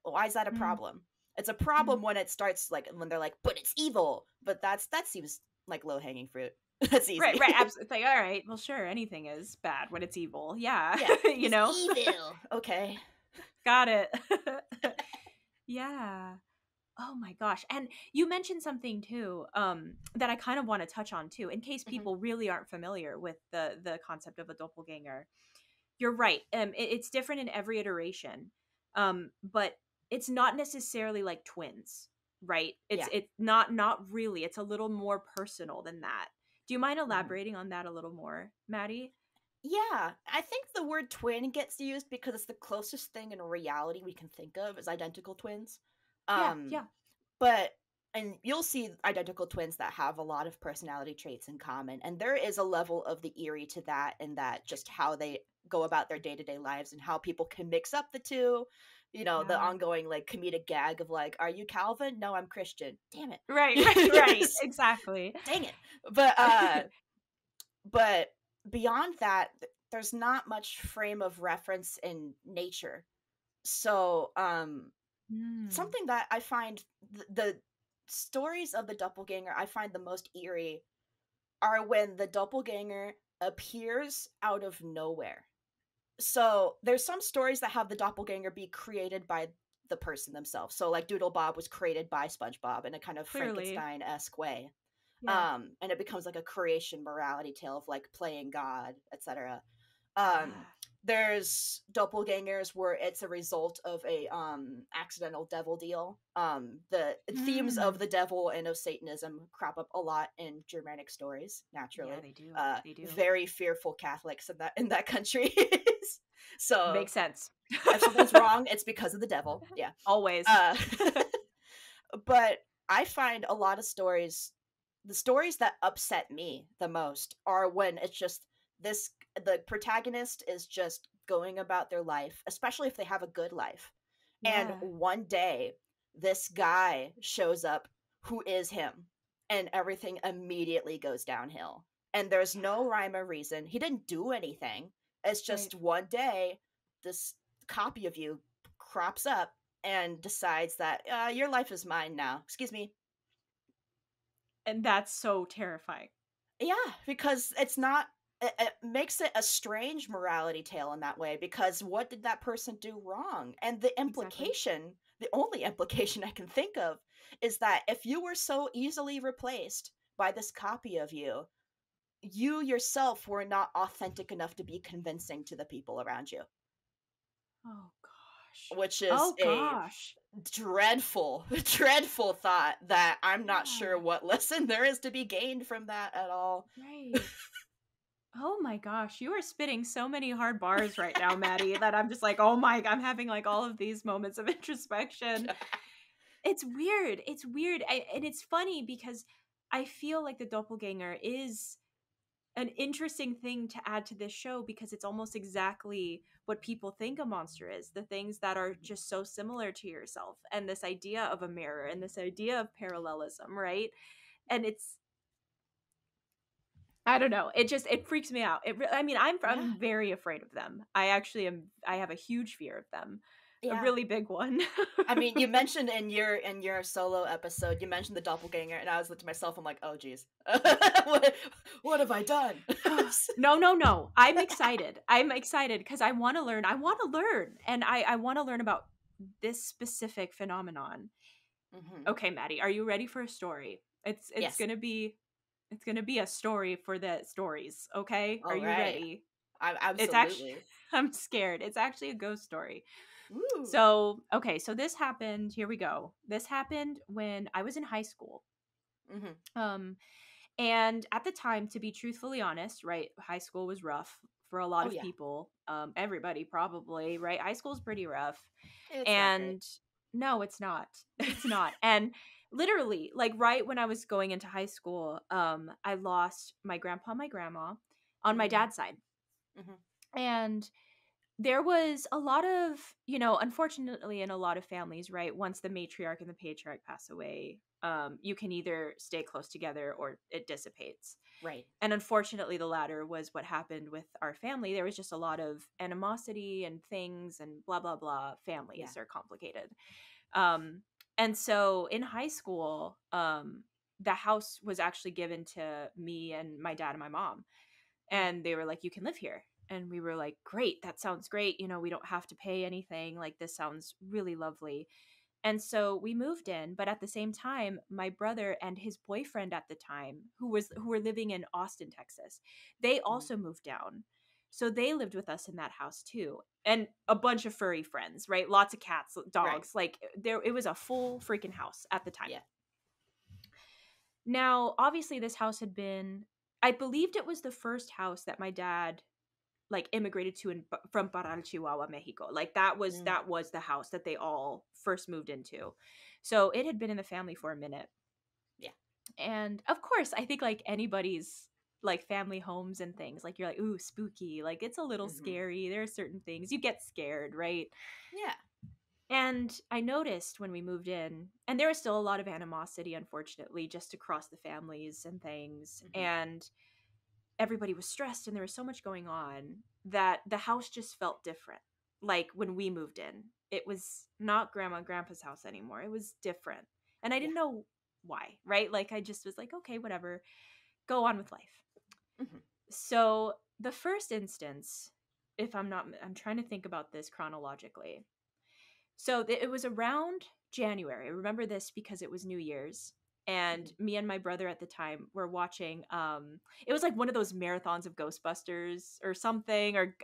Why is that a Mm. problem? It's a Mm. problem when it starts like when they're like, but it's evil. But that seems like low hanging fruit. That's Right, easy. right. Absolutely. Like, all right, well, sure, anything is bad when it's evil. Yeah. Yeah, You he's know? evil. Okay. Got it. Yeah. Oh my gosh. And you mentioned something too, that I kind of want to touch on too, in case Hmm. people really aren't familiar with the concept of a doppelganger. You're right. It's different in every iteration. But it's not necessarily like twins, right? Yeah. It's not really. It's a little more personal than that. Do you mind Hmm. elaborating on that a little more, Maddie? Yeah, I think the word twin gets used because it's the closest thing in reality we can think of as identical twins. Yeah, Um, yeah. but and you'll see identical twins that have a lot of personality traits in common, and there is a level of the eerie to that, and that just how they go about their day-to-day lives and how people can mix up the two. You know, the Yeah. ongoing like comedic gag of like, "Are you Calvin? No, I'm Christian. Damn Right, right, right. it, Exactly. dang it." But but beyond that, there's not much frame of reference in nature. So Mm. something that I find the stories of the doppelganger I find the most eerie are when the doppelganger appears out of nowhere. So there's some stories that have the doppelganger be created by the person themselves. So like Doodle Bob was created by SpongeBob in a kind of Clearly. Frankenstein-esque way. Yeah. And it becomes like a creation morality tale of like playing God, etc. Yeah. There's doppelgangers where it's a result of a accidental devil deal. The themes of the devil and of Satanism crop up a lot in Germanic stories, naturally. Yeah, they do. They do. Very fearful Catholics in that country. So Makes sense. if something's wrong, it's because of the devil. Yeah. Always. But I find a lot of stories, the stories that upset me the most are when it's just the protagonist is just going about their life, especially if they have a good life. And one day, this guy shows up who is him, and everything immediately goes downhill. And there's no rhyme or reason. He didn't do anything. It's just one day, this copy of you crops up and decides that your life is mine now. Excuse me. And that's so terrifying. Yeah, because it's not. It makes it a strange morality tale in that way, because what did that person do wrong? And the implication, the only implication I can think of, is that if you were so easily replaced by this copy of you, you yourself were not authentic enough to be convincing to the people around you. Oh gosh. Which is a dreadful, dreadful thought that I'm not sure what lesson there is to be gained from that at all. Right. Oh my gosh, you are spitting so many hard bars right now, Matty, that I'm just like, oh my, I'm having like all of these moments of introspection. It's weird. It's weird. And it's funny because I feel like the doppelganger is an interesting thing to add to this show, because it's almost exactly what people think a monster is. The things that are just so similar to yourself, and this idea of a mirror, and this idea of parallelism, right? And it's, I don't know. It freaks me out. I'm very afraid of them. I have a huge fear of them. Yeah. A really big one. I mean, you mentioned in your solo episode, you mentioned the doppelganger, and I was looking to myself, I'm like, oh geez, what have I done? No. I'm excited. I'm excited because I want to learn. And I want to learn about this specific phenomenon. Mm-hmm. Okay, Matty, are you ready for a story? It's yes. gonna be a story for the stories. Okay, are you ready? Absolutely. I'm scared. It's actually a ghost story. Ooh. So this happened. Here we go. This happened when I was in high school. Mm-hmm. And at the time, to be truthfully honest, right, high school was rough for a lot of people. Everybody probably, right? High school's pretty rough. No, it's not. It's not. And literally, like right when I was going into high school, I lost my grandpa, my grandma on my dad's side. Mm-hmm. And there was a lot of, unfortunately in a lot of families, right, once the matriarch and the patriarch pass away, you can either stay close together or it dissipates. Right. And unfortunately, the latter was what happened with our family. There was just a lot of animosity and things and blah, blah, blah. Families are complicated. And so in high school, the house was actually given to me and my dad and my mom. And they were like, you can live here. And we were like, great, that sounds great. We don't have to pay anything. Like, this sounds really lovely. And so we moved in, but at the same time, my brother and his boyfriend at the time, who were living in Austin, Texas, they also moved down. So they lived with us in that house too. And a bunch of furry friends, right? Lots of cats, dogs. Right. Like it was a full freaking house at the time. Yeah. Now, obviously this house had been, I believed it was the first house that my dad like immigrated to from Parral, Chihuahua, Mexico. Like that was the house that they all first moved into. So it had been in the family for a minute. Yeah. And of course, I think like anybody's like family homes and things, like you're like, ooh, spooky. Like it's a little scary. There are certain things you get scared, right? Yeah. And I noticed when we moved in, and there was still a lot of animosity, unfortunately, just across the families and things. Mm-hmm. And everybody was stressed and there was so much going on that the house just felt different. Like when we moved in, it was not grandma and grandpa's house anymore. It was different. And I didn't know why, right? Like, I just was like, okay, whatever, go on with life. Mm-hmm. So the first instance, I'm trying to think about this chronologically. So it was around January. I remember this because it was New Year's. And me and my brother at the time were watching, it was like one of those marathons of Ghostbusters or something, or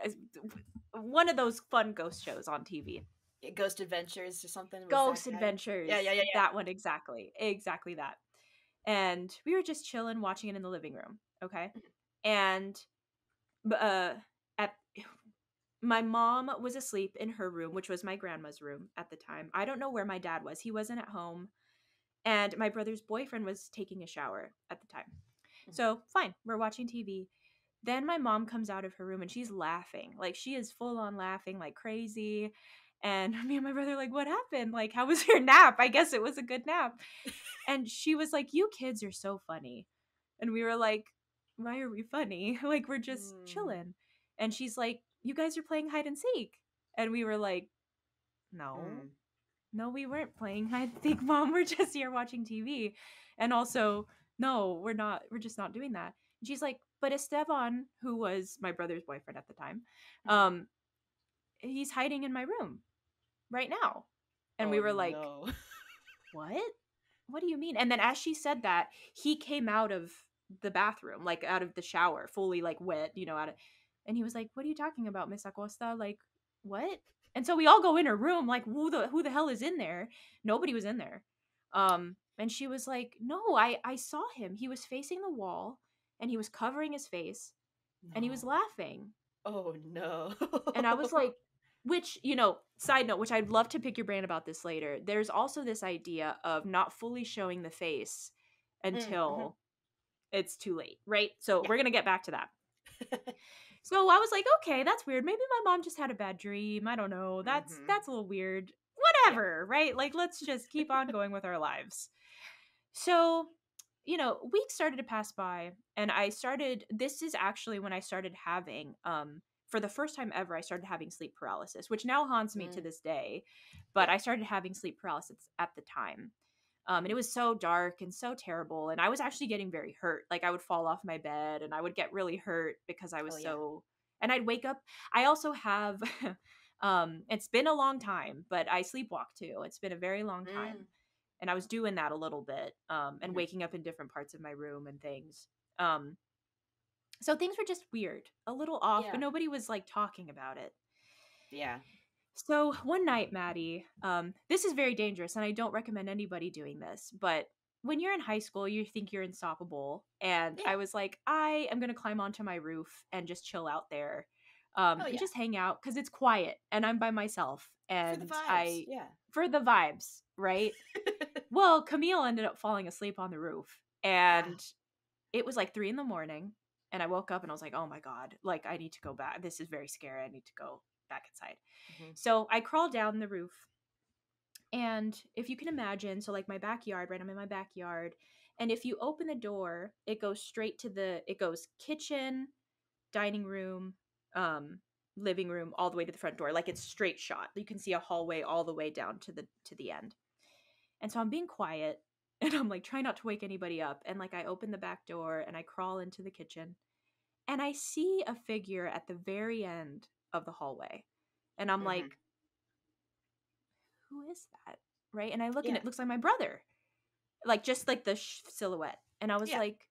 one of those fun ghost shows on TV. Ghost Adventures or something. Was Ghost that guy? Adventures. Yeah. That one, exactly that. And we were just chilling, watching it in the living room. Okay. And at my mom was asleep in her room, which was my grandma's room at the time. I don't know where my dad was. He wasn't at home. And my brother's boyfriend was taking a shower at the time. So fine, we're watching TV. Then my mom comes out of her room and she's laughing. Like, she is full on laughing like crazy. And me and my brother like, what happened? Like, how was your nap? I guess it was a good nap. And she was like, you kids are so funny. And we were like, why are we funny? Like, we're just chilling. And she's like, you guys are playing hide and seek. And we were like, no, we weren't playing hide and seek, Mom. We're just here watching TV. And also, no, we're not. We're just not doing that. And she's like, but Esteban, who was my brother's boyfriend at the time, he's hiding in my room right now. And we were like, what? What do you mean? And then as she said that, he came out of the bathroom, like out of the shower, fully like wet, and he was like, what are you talking about, Miss Acosta? Like, what? And so we all go in her room, like, who the hell is in there? Nobody was in there. And she was like, no, I saw him. He was facing the wall and he was covering his face and he was laughing. Oh no. And I was like, which, side note, which I'd love to pick your brain about this later. There's also this idea of not fully showing the face until it's too late, right? So we're going to get back to that. So I was like, okay, that's weird. Maybe my mom just had a bad dream. I don't know. That's a little weird. Whatever, right? Like, let's just keep on going with our lives. So, weeks started to pass by, and this is actually when I started having, for the first time ever, I started having sleep paralysis, which now haunts me to this day. But I started having sleep paralysis at the time. And it was so dark and so terrible. And I was actually getting very hurt. Like, I would fall off my bed and I would get really hurt because I was and I'd wake up. I also have, it's been a long time, but I sleepwalk too. It's been a very long time. And I was doing that a little bit, and waking up in different parts of my room and things. So things were just weird, a little off, but nobody was like talking about it. Yeah. So one night, Maddie, this is very dangerous, and I don't recommend anybody doing this, but when you're in high school, you think you're unstoppable. And I was like, I am going to climb onto my roof and just chill out there, and just hang out because it's quiet and I'm by myself. And for the vibes. For the vibes, right? Well, Camille ended up falling asleep on the roof, and it was like 3 a.m. and I woke up and I was like, oh my God, like, I need to go back. This is very scary. I need to go back inside. So I crawled down the roof, and if you can imagine, so like my backyard, right? I'm in my backyard, and if you open the door, it goes straight to it goes kitchen, dining room, living room, all the way to the front door. Like, it's straight shot. You can see a hallway all the way down to the end. And so I'm being quiet, and I'm like trying not to wake anybody up. And like, I open the back door and I crawl into the kitchen, and I see a figure at the very end of the hallway. And I'm like, who is that? Right? And I look and it looks like my brother, like, just like the silhouette. And I was like,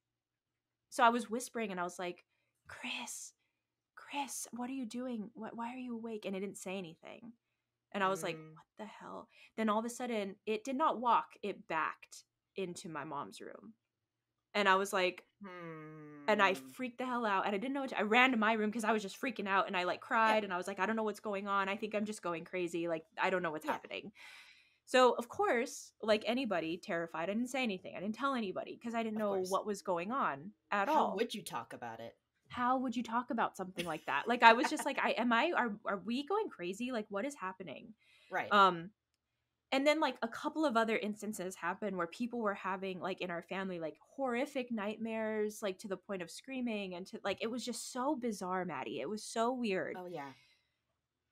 so I was whispering and I was like, Chris, what are you doing? Why are you awake? And it didn't say anything. And I was like, what the hell? Then all of a sudden, it did not walk. It backed into my mom's room. And I was like, and I freaked the hell out. And I didn't know I ran to my room because I was just freaking out. And I like cried. And I was like, I don't know what's going on. I think I'm just going crazy. Like, I don't know what's happening. So, of course, like anybody terrified, I didn't say anything. I didn't tell anybody because I didn't know what was going on at all. How would you talk about it? How would you talk about something like that? Like, I was just like, are we going crazy? Like, what is happening? Right. And then like a couple of other instances happened where people were having, like, in our family, like horrific nightmares, like to the point of screaming, and to like, it was just so bizarre, Maddie. It was so weird. Oh yeah.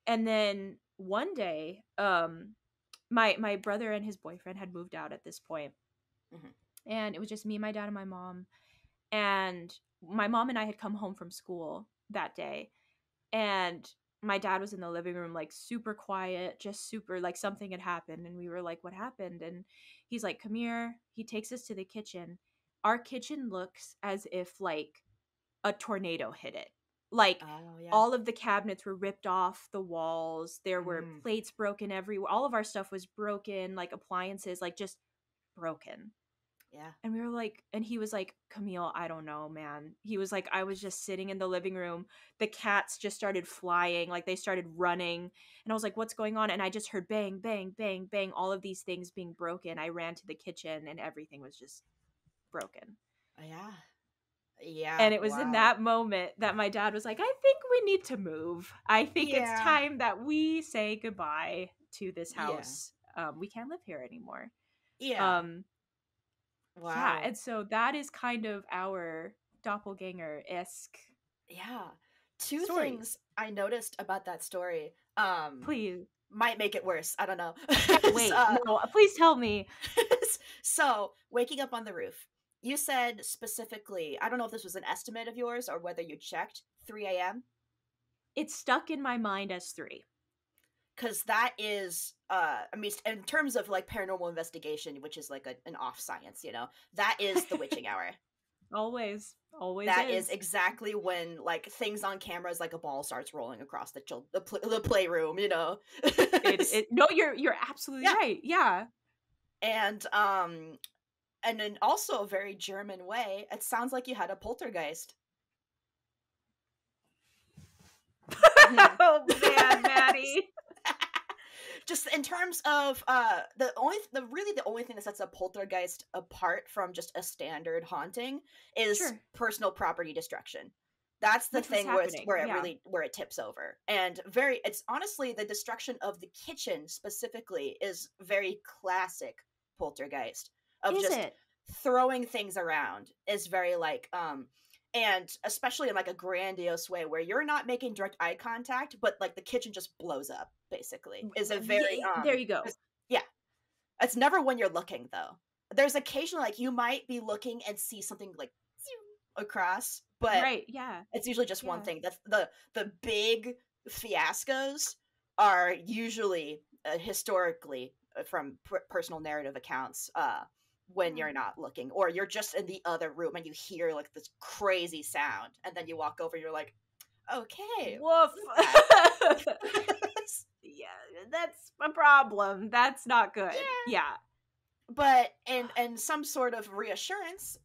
And then one day, my brother and his boyfriend had moved out at this point. and it was just me, my dad, and my mom. And my mom and I had come home from school that day, and my dad was in the living room, like super quiet, just super like something had happened. And we were like, what happened? And he's like, come here. He takes us to the kitchen. Our kitchen looks as if like a tornado hit it. Like Oh, yeah. all of the cabinets were ripped off the walls. There were plates broken everywhere. All of our stuff was broken, like appliances, like just broken. Yeah. And we were like, and he was like, Camille, I don't know, man. He was like, I was just sitting in the living room. The cats just started flying, like they started running. And I was like, what's going on? And I just heard bang, bang, bang, bang, all of these things being broken. I ran to the kitchen and everything was just broken. Yeah. Yeah. And it was in that moment that my dad was like, I think we need to move. I think it's time that we say goodbye to this house. We can't live here anymore. Yeah. Wow. Yeah, and so that is kind of our doppelganger-esque. Yeah. Two things I noticed about that story. Please. Might make it worse. I don't know. Wait, no, please tell me. So, waking up on the roof. You said specifically, I don't know if this was an estimate of yours or whether you checked, 3 a.m.? It's stuck in my mind as 3. Because that is, I mean, in terms of like paranormal investigation, which is like an off science, you know, that is the witching hour. Always that is exactly when like things on cameras, like a ball starts rolling across the playroom, you know. No, you're absolutely right. Yeah. And in also a very German way, it sounds like you had a poltergeist. Oh man, Maddie. Just in terms of the only thing that sets a poltergeist apart from just a standard haunting is personal property destruction. That's the thing where it tips over. And it's honestly the destruction of the kitchen specifically is very classic poltergeist of throwing things around is very like and especially in like a grandiose way where you're not making direct eye contact, but like the kitchen just blows up, basically. Is a very there you go. Yeah. It's never when you're looking though. There's occasionally like you might be looking and see something like across, but it's usually just one thing. The big fiascos are usually historically from personal narrative accounts when you're not looking, or you're just in the other room and you hear like this crazy sound and then you walk over and you're like, okay, woof. Yeah, that's a problem. That's not good. Yeah. But and some sort of reassurance,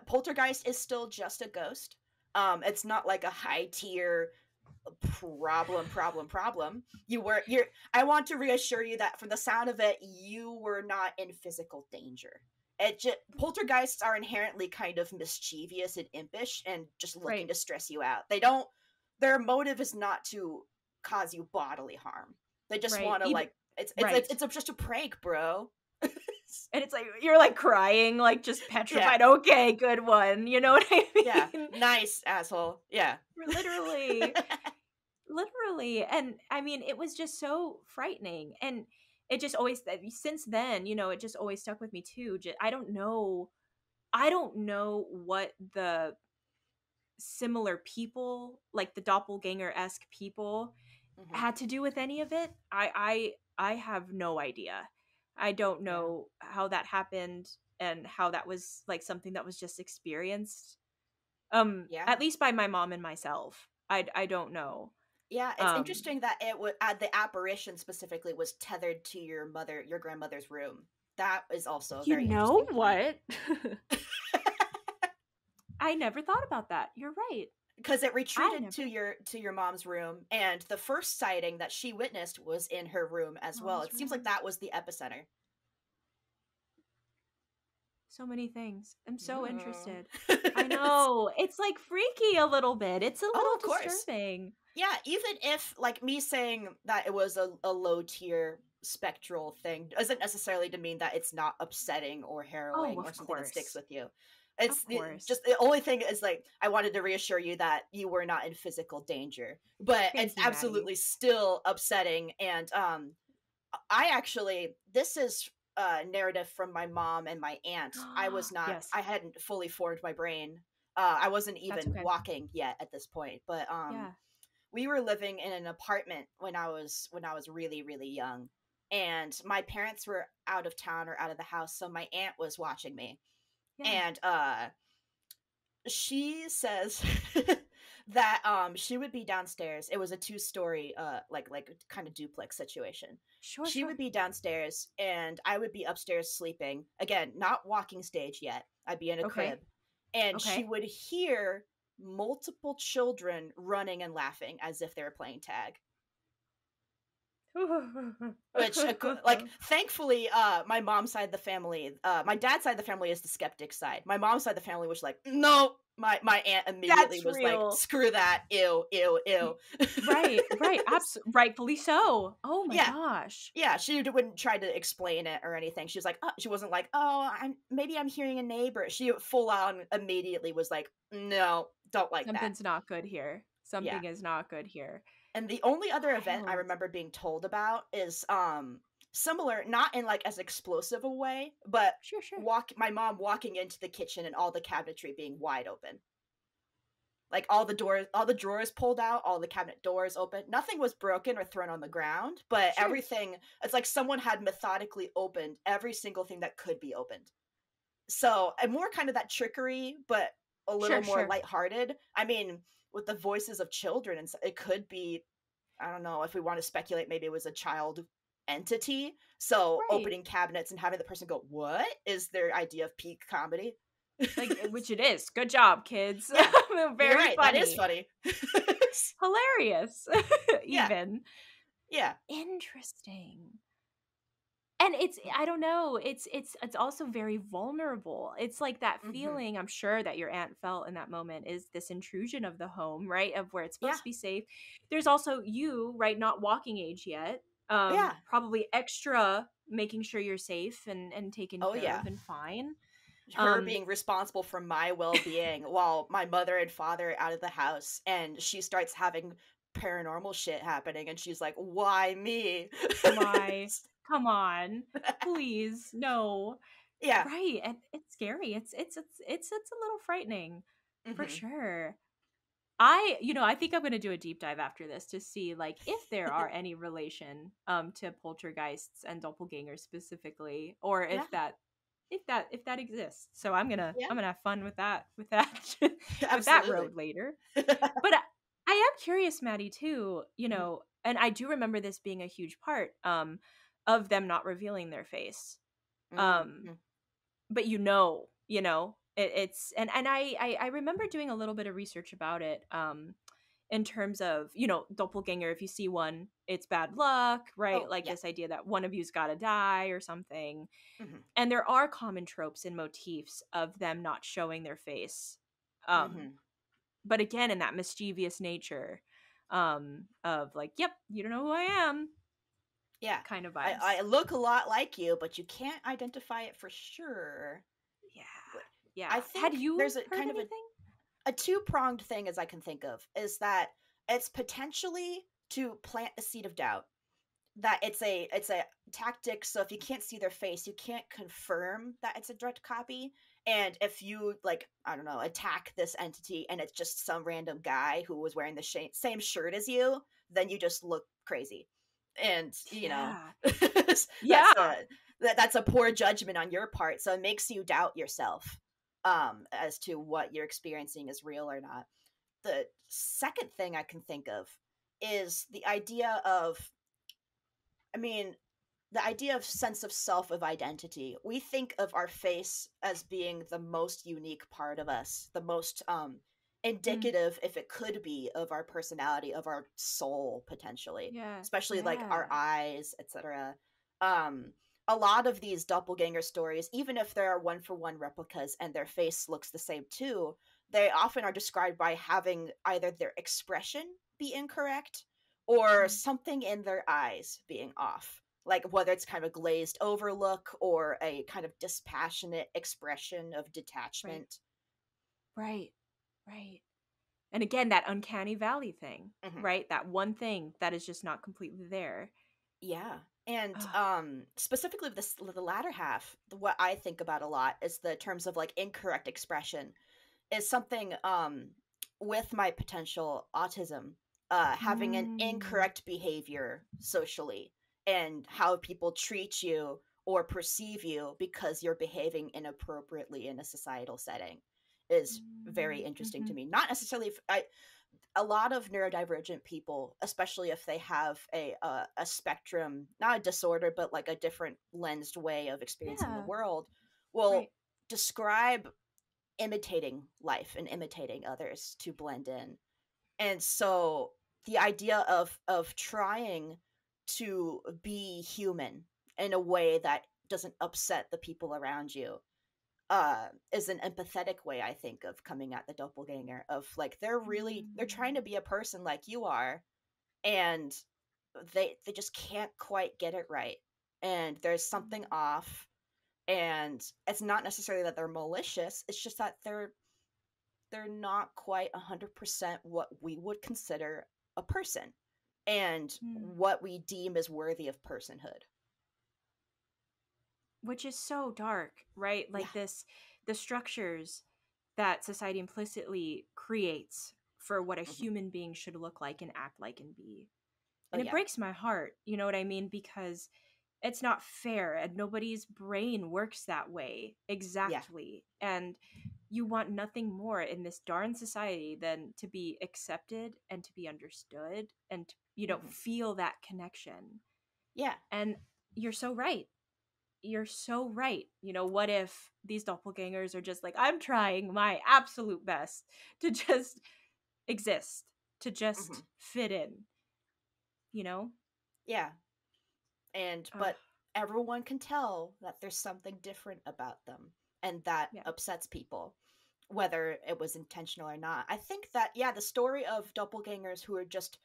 poltergeist is still just a ghost. It's not like a high tier problem. I want to reassure you that from the sound of it, you were not in physical danger. Poltergeists are inherently kind of mischievous and impish and just looking to stress you out. Their motive is not to cause you bodily harm. They just want to it's just a prank, bro. And it's like you're like crying, like just petrified. Yeah. Okay, good one. You know what I mean? Yeah, nice asshole. Yeah, literally. And I mean, it was just so frightening, and it just always since then, you know, it just always stuck with me too. I don't know what the similar people, like the doppelganger-esque people, had to do with any of it. I have no idea. I don't know how that happened and how that was like something that was just experienced. At least by my mom and myself. I don't know. Yeah, it's interesting that the apparition specifically was tethered to your grandmother's room. That is also a very interesting what? I never thought about that. You're right. Because it retreated to your mom's room, and the first sighting that she witnessed was in her room as well. It seems like that was the epicenter. So many things. I'm so interested. I know. It's like freaky a little bit. It's a little disturbing. Yeah, even if like me saying that it was a low tier spectral thing doesn't necessarily mean that it's not upsetting or harrowing or something that sticks with you. It's just the only thing is like I wanted to reassure you that you were not in physical danger, but it's absolutely still upsetting. And this is narrative from my mom and my aunt. Yes, I hadn't fully formed my brain. I wasn't that's even okay. walking yet at this point, but Yeah. we were living in an apartment when I was really really young, and my parents were out of town or out of the house, so my aunt was watching me, Yeah. and she says that she would be downstairs. It was a two-story like kind of duplex situation. Sure, She sure. would be downstairs and I would be upstairs sleeping. Again, not walking stage yet. I'd be in a Okay. crib. And she Okay. would hear multiple children running and laughing as if they were playing tag. Which like thankfully my mom's side of the family, my dad's side of the family is the skeptic side. My mom's side of the family was like, no. My aunt immediately That's was like, real. screw that, ew, ew, ew. Right, rightfully so. Oh my Yeah. gosh. Yeah, she wouldn't try to explain it or anything. She was like, she wasn't like, maybe I'm hearing a neighbor. She full on immediately was like, no, don't like that. Something's not good here. Something is not good here. And the only other event I Wild. remember being told about is similar, not in like as explosive a way, but Sure, sure. my mom walking into the kitchen and all the cabinetry being wide open. Like all the drawers pulled out, all the cabinet doors open. Nothing was broken or thrown on the ground, but Sure. everything, it's like someone had methodically opened every single thing that could be opened. So, and more kind of that trickery, but a little Sure, more sure. lighthearted. I mean, with the voices of children, and it could be, I don't know, if we want to speculate, maybe it was a child entity. So Right. opening cabinets and having the person go, "What is their idea of peak comedy?" Like, which it is. Good job, kids. Yeah, Very you're right. funny. That is funny. Hilarious. Yeah. Even. Yeah. Interesting. And it's, I don't know, it's also very vulnerable. It's like that feeling, I'm sure, that your aunt felt in that moment is this intrusion of the home, right? Of where it's supposed to be safe. There's also you, right, not walking age yet. Yeah. Probably extra making sure you're safe and taken care of and fine. Her being responsible for my well-being while my mother and father are out of the house, and she starts having paranormal shit happening, and she's like, "Why me? Why? Come on, please, no." Yeah. Right, and it's scary. It's a little frightening, for sure. I think I'm gonna do a deep dive after this to see like if there are any relation to poltergeists and doppelgangers specifically, or if that exists. So I'm gonna have fun with that with that road later. But I am curious, Maddie, too. And I do remember this being a huge part of them not revealing their face. But it's and I remember doing a little bit of research about it in terms of doppelganger. If you see one, it's bad luck, right? This idea that one of you's got to die or something. And there are common tropes and motifs of them not showing their face, but again in that mischievous nature of like, yep, you don't know who I am. Yeah, kind of vibes. I look a lot like you, but you can't identify it for sure. Yeah. I think Had you there's a heard kind anything? of a two-pronged thing as I can think of is that it's potentially to plant a seed of doubt. That it's a tactic, so if you can't see their face, you can't confirm that it's a direct copy. And if you, like, I don't know, attack this entity and it's just some random guy who was wearing the same shirt as you, then you just look crazy. And that's a poor judgment on your part, so it makes you doubt yourself as to what you're experiencing is real or not. The second thing I can think of is the idea of sense of self, of identity. We think of our face as being the most unique part of us, the most indicative, if it could be, of our personality, of our soul, potentially. Especially like our eyes, etc. A lot of these doppelganger stories, even if there are one-for-one replicas and their face looks the same too, they often are described by having either their expression be incorrect or something in their eyes being off. Like whether it's kind of a glazed over look or a kind of dispassionate expression of detachment. Right. And again, that uncanny valley thing, right? That one thing that is just not completely there. Yeah. And Ugh. specifically the latter half, what I think about a lot is the terms of like incorrect expression is something with my potential autism, having an Mm, incorrect behavior socially and how people treat you or perceive you because you're behaving inappropriately in a societal setting is very interesting to mhm. me. Not necessarily a lot of neurodivergent people, especially if they have a spectrum, not a disorder, but like a different lensed way of experiencing the Yeah, world, will right. describe imitating life and imitating others to blend in. And so the idea of trying to be human in a way that doesn't upset the people around you is an empathetic way, I think, of coming at the doppelganger, of like they're trying to Mm, be a person like you are, and they just can't quite get it right, and there's something mm, off, and it's not necessarily that they're malicious, it's just that they're not quite 100% what we would consider a person and mm. what we deem as worthy of personhood. Which is so dark, right? Yeah. Like this, the structures that society implicitly creates for what a Hmm. human being should look like and act like and be. Oh And it yeah. breaks my heart, you know what I mean? Because it's not fair and nobody's brain works that way Yeah. exactly. And you want nothing more in this darn society than to be accepted and to be understood and to, Hmm. feel that connection. Yeah. And you're so right. You're so right. What if these doppelgangers are just like, I'm trying my absolute best to just exist, to Hmm. just fit in, you know? Yeah. And Uh, but everyone can tell that there's something different about them, and that yeah. upsets people, whether it was intentional or not. I think that, yeah, the story of doppelgangers who are just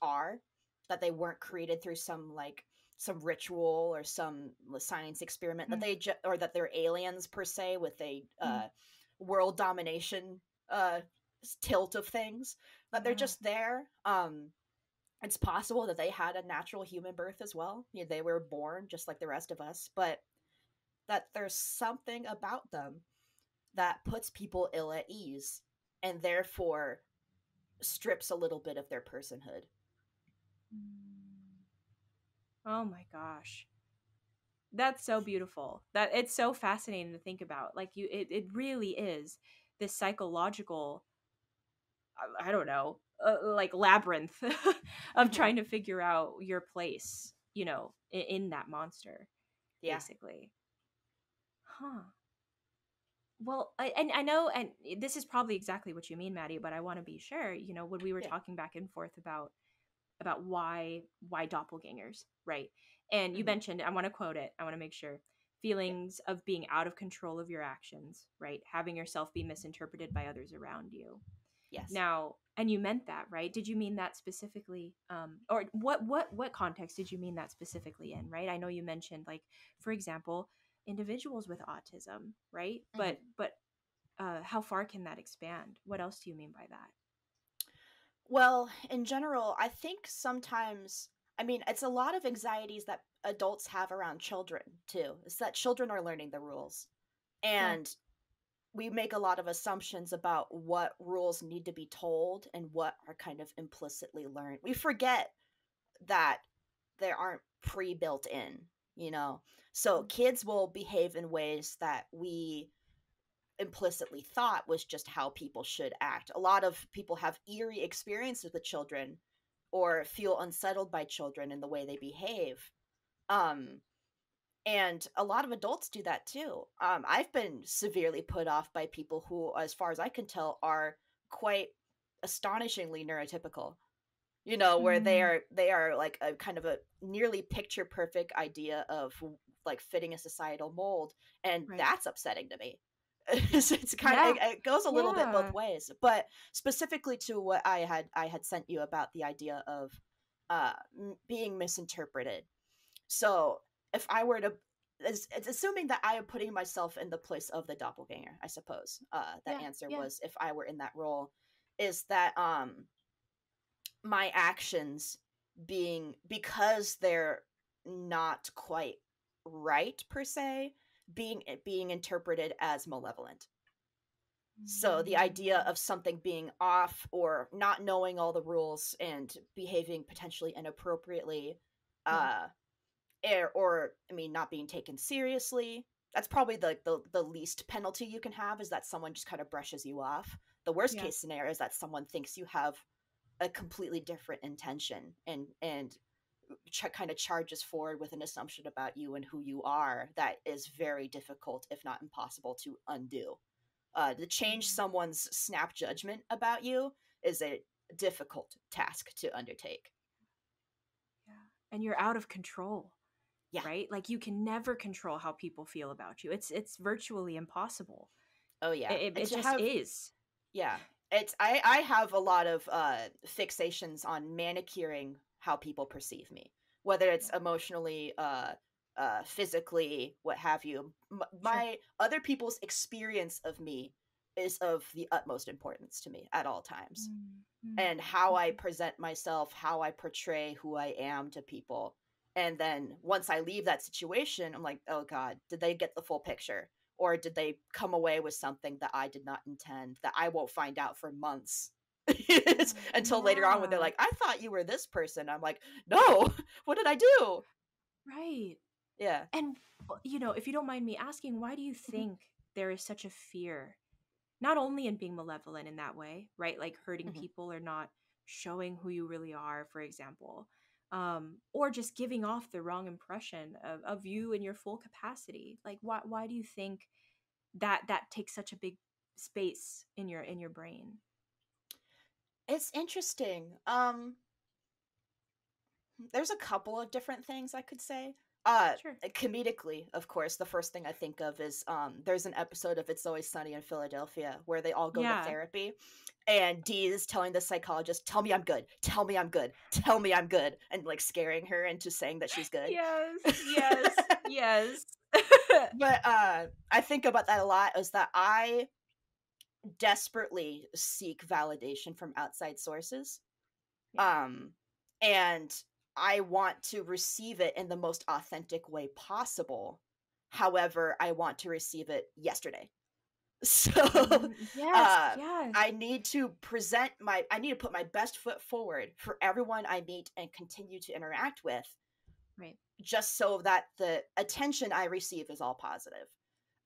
are, that they weren't created through some like some ritual or some science experiment, that Mm, or that they're aliens per se with a mm, world domination uh tilt of things, that they're yeah. just there. It's possible that they had a natural human birth as well. You know, they were born just like the rest of us, but that there's something about them that puts people ill at ease and therefore strips a little bit of their personhood. Mm. Oh my gosh. That's so beautiful. That it's so fascinating to think about. Like it really is this psychological, I don't know, like labyrinth of Hmm. trying to figure out your place, in that monster, Yeah. basically. Huh. Well, and I know, and this is probably exactly what you mean, Maddie, but I want to be sure, when we were Yeah. talking back and forth about why doppelgangers, right? And you Hmm. mentioned, I want to quote it, I want to make sure, Yeah. feelings of being out of control of your actions, right? Having yourself be misinterpreted by others around you. Yes. Now, and you meant that, right? Did you mean that specifically, or what context did you mean that specifically in, right? I know you mentioned, like, for example, individuals with autism, right? Hmm. But how far can that expand? What else do you mean by that? Well, in general, I think sometimes, I mean, it's a lot of anxieties that adults have around children too. It's that children are learning the rules. Yeah. And we make a lot of assumptions about what rules need to be told and what are kind of implicitly learned. We forget that they aren't pre-built in, you know. So kids will behave in ways that we implicitly thought was just how people should act. A lot of people have eerie experiences with children or feel unsettled by children in the way they behave. Um and a lot of adults do that too. I've been severely put off by people who, as far as I can tell, are quite astonishingly neurotypical. You know, where Mm, they are like a kind of a nearly picture perfect idea of like fitting a societal mold, and right. that's upsetting to me. Yeah. It's kind of Yeah. it goes a little bit both Yeah. ways, but specifically to what I had sent you about the idea of being misinterpreted. So if I were to, it's assuming that I am putting myself in the place of the doppelganger, I suppose. That Yeah. answer Yeah. was if I were in that role, is that my actions being, because they're not quite right per se, being interpreted as malevolent. So the idea of something being off or not knowing all the rules and behaving potentially inappropriately, or I mean, not being taken seriously. That's probably the least penalty you can have, is that someone just kind of brushes you off. The worst case scenario is that someone thinks you have a completely different intention and kind of charges forward with an assumption about you and who you are that is very difficult, if not impossible, to undo. To change someone's snap judgment about you is a difficult task to undertake. Yeah. And you're out of control. Yeah. Right? Like, you can never control how people feel about you. It's virtually impossible. Oh yeah. It just is. Yeah. I have a lot of fixations on manicuring how people perceive me, whether it's emotionally, physically, what have you. My other people's experience of me is of the utmost importance to me at all times. And how I present myself, how I portray who I am to people. And then once I leave that situation, I'm like, oh God, did they get the full picture? Or did they come away with something that I did not intend, that I won't find out for months? Until later on when they're like, I thought you were this person. I'm like, no, what did I do? Right. Yeah. And, you know, if you don't mind me asking, why do you think there is such a fear, not only in being malevolent in that way, right? Like hurting people or not showing who you really are, for example, or just giving off the wrong impression of you in your full capacity. Like, why do you think that takes such a big space in your brain? It's interesting. There's a couple of different things I could say. Sure. Comedically, of course, the first thing I think of is there's an episode of It's Always Sunny in Philadelphia where they all go to therapy, and Dee is telling the psychologist, tell me I'm good, tell me I'm good, tell me I'm good, and like scaring her into saying that she's good. Yes. But I think about that a lot, is that I desperately seek validation from outside sources. And I want to receive it in the most authentic way possible. However, I want to receive it yesterday. So I need to I need to put my best foot forward for everyone I meet and continue to interact with. Right. Just so that the attention I receive is all positive.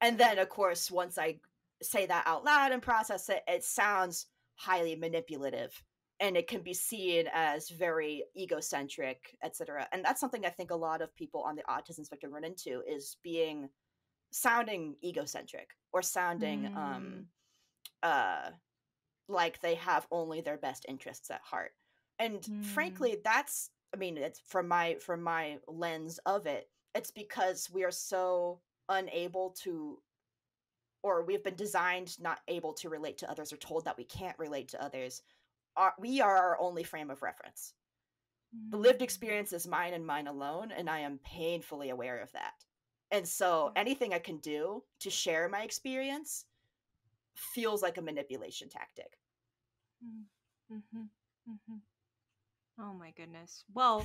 And then, of course, once I say that out loud and process it, it sounds highly manipulative. And it can be seen as very egocentric, etc. And that's something I think a lot of people on the autism spectrum run into, is sounding egocentric or sounding like they have only their best interests at heart. And frankly, that's, I mean, it's from my lens of it, it's because we are so unable to, or we've been designed not able to relate to others, or told that we can't relate to others. We are our only frame of reference. The lived experience is mine and mine alone, and I am painfully aware of that. And so anything I can do to share my experience feels like a manipulation tactic. Oh my goodness. Well,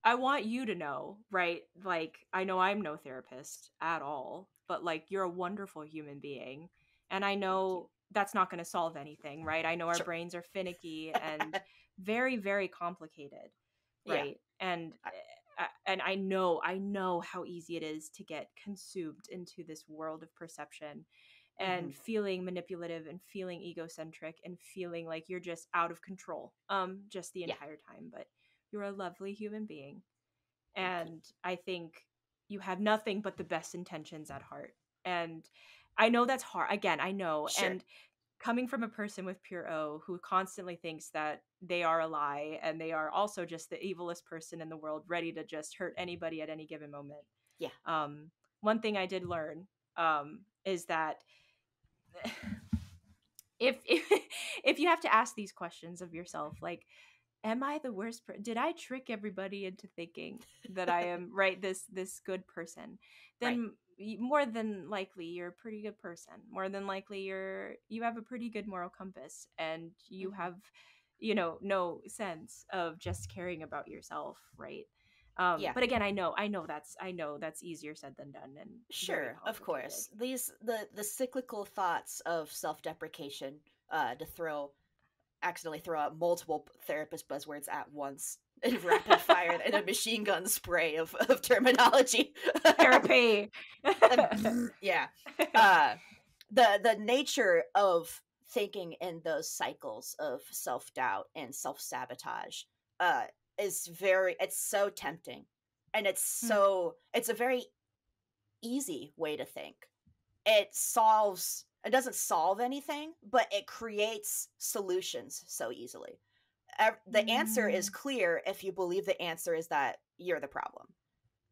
I want you to know, right? Like, I know I'm no therapist at all, but like, you're a wonderful human being. And I know that's not going to solve anything, right? I know our brains are finicky and very, very complicated, right? And I know how easy it is to get consumed into this world of perception and feeling manipulative and feeling egocentric and feeling like you're just out of control just the entire time. But you're a lovely human being, and I think you have nothing but the best intentions at heart. And I know that's hard. Again, I know. And coming from a person with pure O who constantly thinks that they are a lie and they are also just the evilest person in the world, ready to just hurt anybody at any given moment. One thing I did learn is that if you have to ask these questions of yourself, like, am I the worst did I trick everybody into thinking that I am this good person? Then more than likely you're a pretty good person. More than likely you have a pretty good moral compass, and you have, no sense of just caring about yourself, right? Yeah. But again, I know that's easier said than done, and very Sure, of complicated. course. The cyclical thoughts of self-deprecation, to accidentally throw out multiple therapist buzzwords at once and rapid fire and a machine gun spray of terminology. Therapy. Yeah. Uh the nature of thinking in those cycles of self-doubt and self-sabotage uh it's so tempting, and Hmm. it's a very easy way to think. It doesn't solve anything, but it creates solutions so easily. The answer is Mm. clear if you believe the answer is that you're the problem,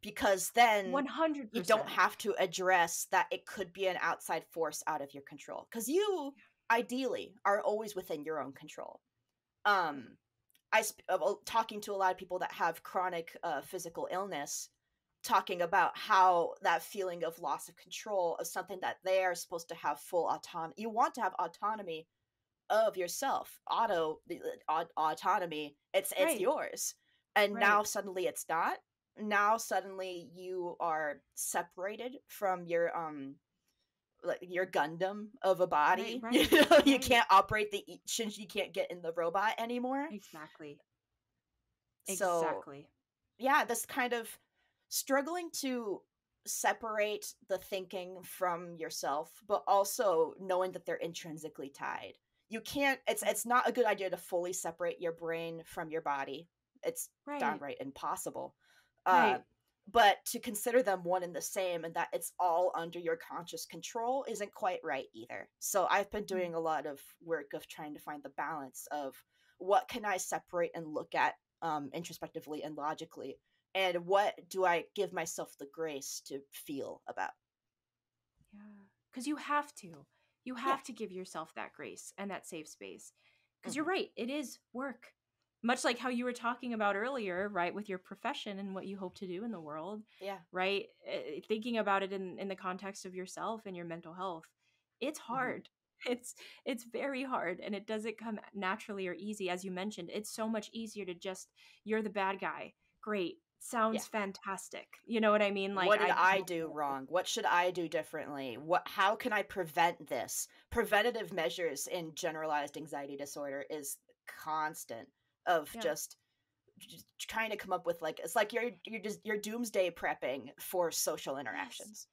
because then you don't 100%. have to address that it could be an outside force out of your control, because you ideally are always within your own control. um Talking to a lot of people that have chronic physical illness, talking about how that feeling of loss of control of something that they are supposed to have full autonomy. You want to have autonomy of yourself, autonomy. It's Right. yours, and now Right. suddenly it's not. Now suddenly you are separated from your like your Gundam of a Right. body. You Right. know, you Right. can't operate the Shinji can't get in the robot anymore. Exactly. So Exactly. yeah, this kind of struggling to separate the thinking from yourself, but also knowing that they're intrinsically tied. You can't, it's not a good idea to fully separate your brain from your body. It's Right. downright impossible. Uh Right. but to consider them one and the same and that it's all under your conscious control isn't quite right either. So I've been Mm. doing a lot of work of trying to find the balance of what can I separate and look at introspectively and logically, and what do I give myself the grace to feel about. Yeah. Because you have to. You Yeah. have to give yourself that grace and that safe space. Because you're Hmm. right, it is work. Much like how you were talking about earlier, right, with your profession and what you hope to do in the world, Yeah. right? Thinking about it in the context of yourself and your mental health, it's Hmm. hard. It's very hard, and it doesn't come naturally or easy. As you mentioned, it's so much easier to just, you're the bad guy. Great. Yeah. Sounds fantastic. You know what I mean? Like, What did I I don't do know. wrong? What should I do differently? How can I prevent this? Preventative measures in generalized anxiety disorder is constant of Yeah. just trying to come up with, like, it's like you're doomsday prepping for social Yes. interactions.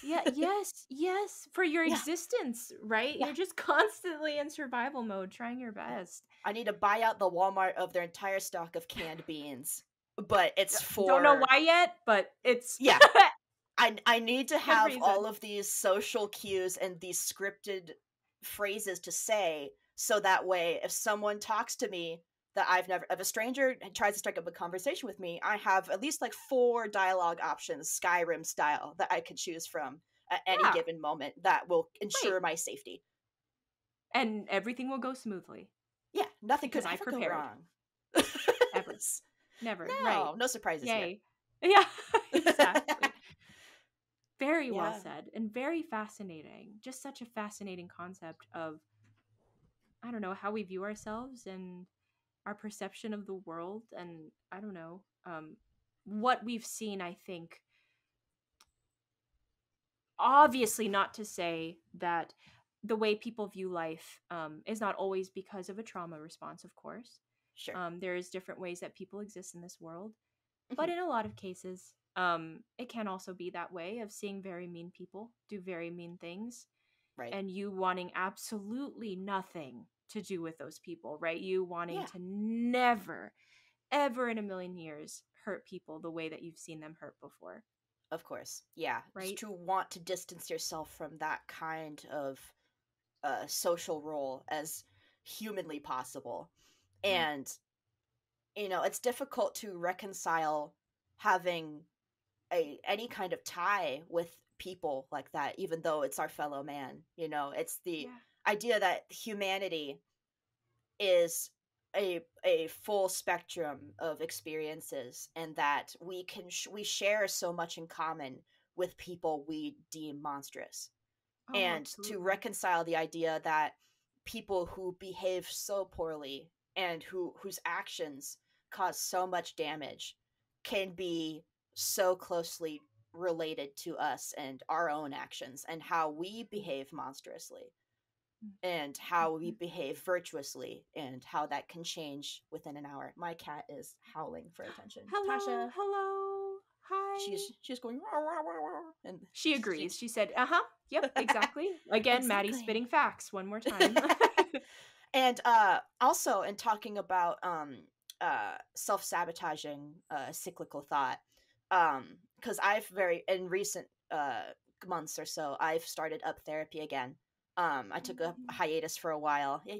Yeah, yes, yes, for your Yeah. existence, right? Yeah. You're just constantly in survival mode, trying your Yeah. best. I need to buy out the Walmart of their entire stock of canned beans, but it's Don't know for why yet, but it's yeah. I need to good have all reason. of these social cues and these scripted phrases to say, so that way if someone talks to me that I've never if a stranger tries to strike up a conversation with me, I have at least like 4 dialogue options, Skyrim style, that I could choose from at any Yeah, given moment that will right. ensure my safety. And everything will go smoothly Yeah, nothing could because I ever go prepared. wrong. Ever. Never. Right. No, no surprises here. Yay. Yeah, exactly. Very well Yeah. said and very fascinating. Just such a fascinating concept of, I don't know, how we view ourselves and our perception of the world, and I don't know, what we've seen. I think, obviously, not to say that the way people view life is not always because of a trauma response, of course. Sure. There is different ways that people exist in this world, Mhm. but in a lot of cases, it can also be that way of seeing very mean people do very mean things, Right. and you wanting absolutely nothing to do with those people, right? You wanting Yeah. to never, ever in a million years hurt people the way that you've seen them hurt before, Of course. Yeah. Just right? to want to distance yourself from that kind of social role as humanly possible. Yeah. And, it's difficult to reconcile having any kind of tie with people like that, even though it's our fellow man. It's the Yeah. idea that humanity is a full spectrum of experiences, and that we share so much in common with people we deem monstrous. Oh, And to absolutely. reconcile the idea that people who behave so poorly and whose actions cause so much damage can be so closely related to us and our own actions and how we behave monstrously and how we behave virtuously and how that can change within an hour. My cat is howling for attention. Hello, Tasha, hello, hi. she's going "Row, row, row, row," and She agrees. She said, yep, exactly. Again, Maddie Exactly. spitting facts one more time. And also in talking about self-sabotaging cyclical thought, because I've in recent months or so, I've started up therapy again. I took a hiatus for a while. Yeah.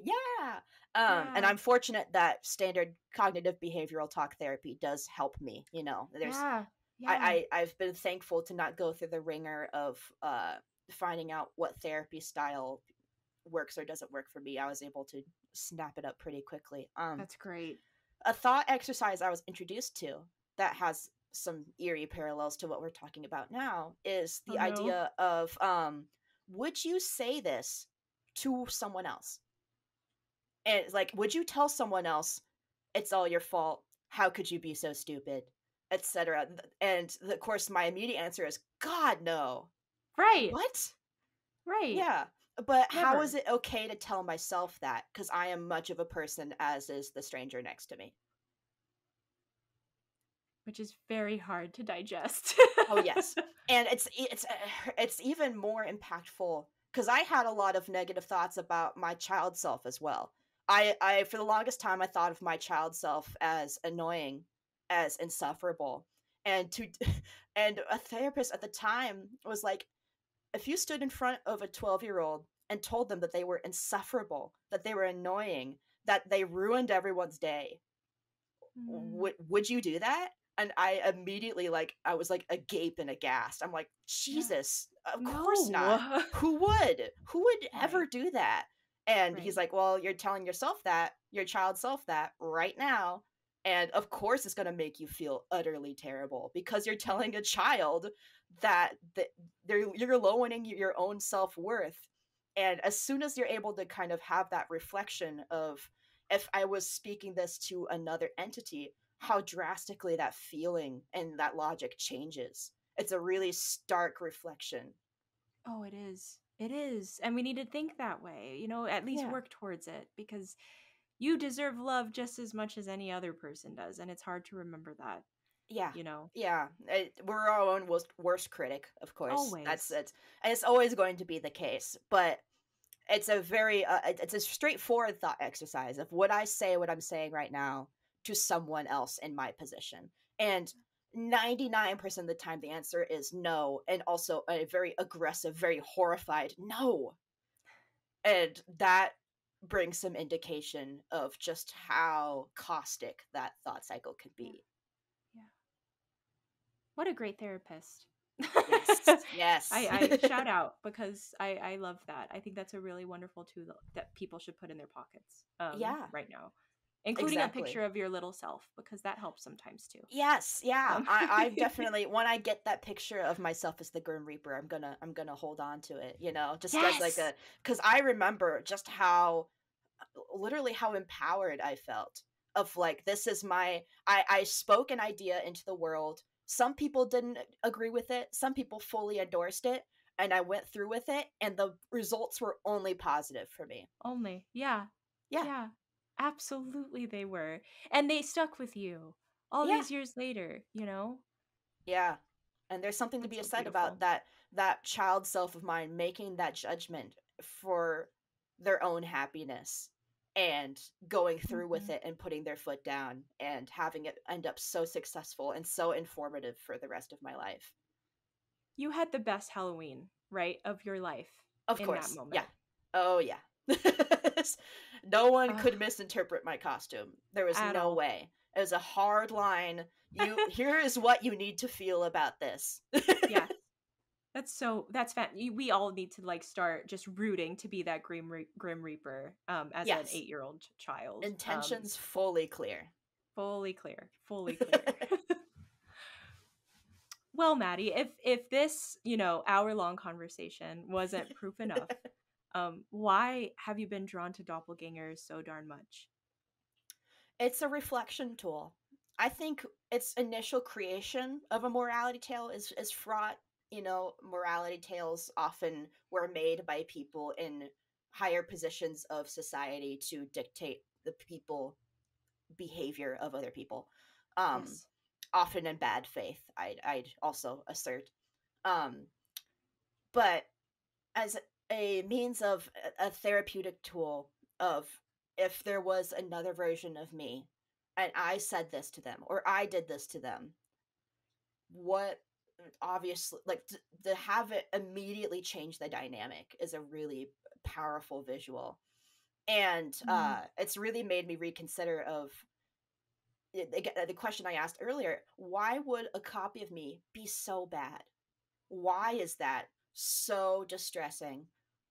And Yeah. I'm fortunate that standard cognitive behavioral talk therapy does help me. You know, Yeah. I've been thankful to not go through the ringer of finding out what therapy style works or doesn't work for me. I was able to snap it up pretty quickly. That's great. A thought exercise I was introduced to that has some eerie parallels to what we're talking about now is the idea of would you say this to someone else? And it's like, would you tell someone else it's all your fault? How could you be so stupid? Etc. And of course, my immediate answer is, God, no. Right. What? Right. Yeah. But Never. how is it okay to tell myself that? Because I am much of a person, as is the stranger next to me. Which is very hard to digest. Oh yes, and it's even more impactful because I had a lot of negative thoughts about my child self as well. I for the longest time I thought of my child self as annoying, as insufferable, and to and a therapist at the time was like, if you stood in front of a 12-year-old and told them that they were insufferable, that they were annoying, that they ruined everyone's day, would you do that? And I immediately I was like agape and aghast. I'm like, Jesus, of course not. Who would ever do that? And he's like, well, you're telling yourself that, your child self that right now. And of course it's going to make you feel utterly terrible because you're telling a child that you're lowering your own self-worth. And as soon as you're able to kind of have that reflection of, if I was speaking this to another entity, how drastically that feeling and that logic changes. It's a really stark reflection. Oh, it is. It is. And we need to think that way, at least work towards it, because you deserve love just as much as any other person does. And it's hard to remember that. Yeah. Yeah. We're our own worst critic, of course. Always. That's it. And it's always going to be the case. But it's a very, it's a straightforward thought exercise of would I say what I'm saying right now to someone else in my position? And 99% of the time the answer is no, and also a very aggressive, very horrified no. And that brings some indication of just how caustic that thought cycle could be. Yeah. What a great therapist. Yes. I shout out because I love that. I think that's a really wonderful tool that people should put in their pockets right now. Including a picture of your little self, because that helps sometimes too. Yes, yeah. I definitely, when I get that picture of myself as the Grim Reaper, I'm gonna hold on to it, just as like because I remember just literally how empowered I felt of like, this is I spoke an idea into the world. Some people didn't agree with it. Some people fully endorsed it, and I went through with it, and the results were only positive for me. Only, yeah. Absolutely, they were. And they stuck with you all these years later, Yeah. And there's something to be said about that child self of mine making that judgment for their own happiness and going through with it and putting their foot down and having it end up so successful and so informative for the rest of my life. You had the best Halloween, right, of your life. Of course. That moment. Yeah. Oh, yeah. No one could misinterpret my costume. There was no way. It was a hard line. Here is what you need to feel about this. Yeah. That's we all need to start just rooting to be that Grim Reaper as an 8-year-old child. Intentions fully clear. Fully clear. Well, Maddie, if this, hour-long conversation wasn't proof enough, why have you been drawn to doppelgangers so darn much? It's a reflection tool. I think its initial creation of a morality tale is fraught. You know, morality tales often were made by people in higher positions of society to dictate the people behavior of other people, um, Yes. often in bad faith. I'd also assert, um, but as a means of a therapeutic tool of, if there was another version of me and I said this to them or I did this to them, what, obviously, like, to have it immediately change the dynamic is a really powerful visual. And Mm. it's really made me reconsider of the question I asked earlier: why would a copy of me be so bad? Why is that so distressing?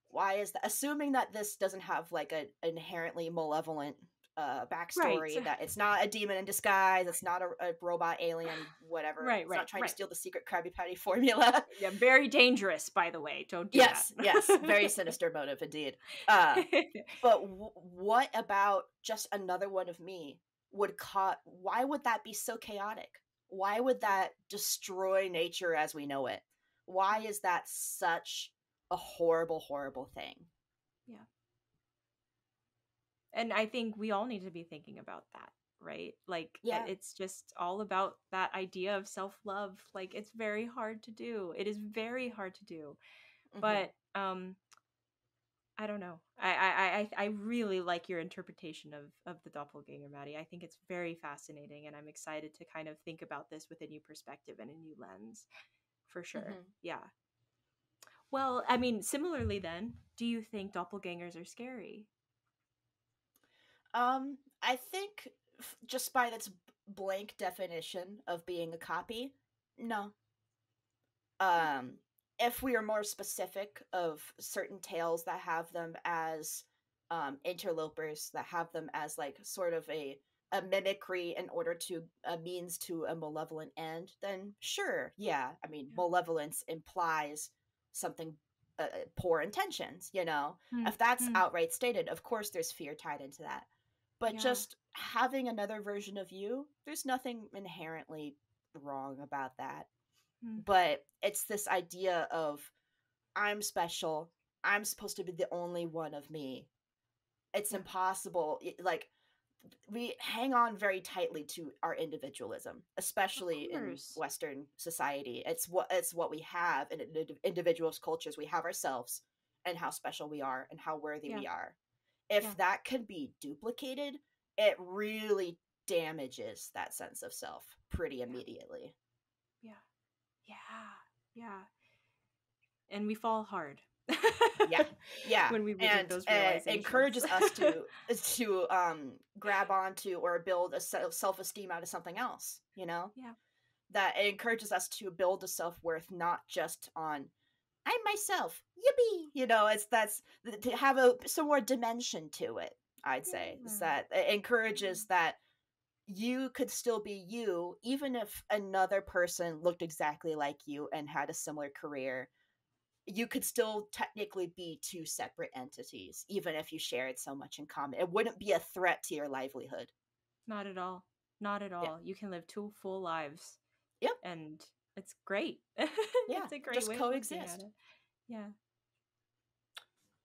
Why is that, assuming that this doesn't have like an inherently malevolent Right. backstory, that it's not a demon in disguise, it's not a robot alien, whatever, Right, it's not right, trying to right. steal the secret Krabby Patty formula. Yeah, very dangerous, by the way. Don't do that. Yes, yes, very sinister motive indeed. But what about just another one of me would why would that be so chaotic? Why would that destroy nature as we know it? Why is that such a horrible, horrible thing? Yeah. And I think we all need to be thinking about that, right? Like Yeah. it's just all about that idea of self-love. Like it's very hard to do. It is very hard to do. Hmm. But I don't know. I really like your interpretation of the doppelganger, Maddie. I think it's very fascinating, and I'm excited to kind of think about this with a new perspective and a new lens, for sure. Hmm. Yeah. Well, I mean, similarly, then, do you think doppelgangers are scary? I think just by its blank definition of being a copy, no. um if we are more specific of certain tales that have them as interlopers, that have them as like sort of a mimicry in order to a means to a malevolent end, then sure, yeah, I mean, Yeah. malevolence implies something, poor intentions, you know. Hmm. If that's Hmm. outright stated, of course there's fear tied into that. But Yeah. just having another version of you, there's nothing inherently wrong about that. Hmm. But it's this idea of, I'm special, I'm supposed to be the only one of me. It's Yeah. impossible. Like, we hang on very tightly to our individualism, Of especially in course. Western society. It's what we have in individuals' cultures. We have ourselves and how special we are and how worthy Yeah. we are. If Yeah. that could be duplicated, it really damages that sense of self pretty Yeah. immediately. Yeah. Yeah. Yeah. And we fall hard Yeah, yeah, when we make and those realizations. encourages us to grab onto or build a self-esteem out of something else. You know, Yeah. that it encourages us to build a self-worth not just on I'm myself, yippee. You know, it's that's to have some more dimension to it. I'd say is Yeah. that it encourages that you could still be you even if another person looked exactly like you and had a similar career. You could still technically be two separate entities, even if you shared so much in common. It wouldn't be a threat to your livelihood. Not at all. Not at Yeah. all. You can live two full lives, Yep. and it's great. Yeah. It's a great Just way of looking at coexist. it. Yeah.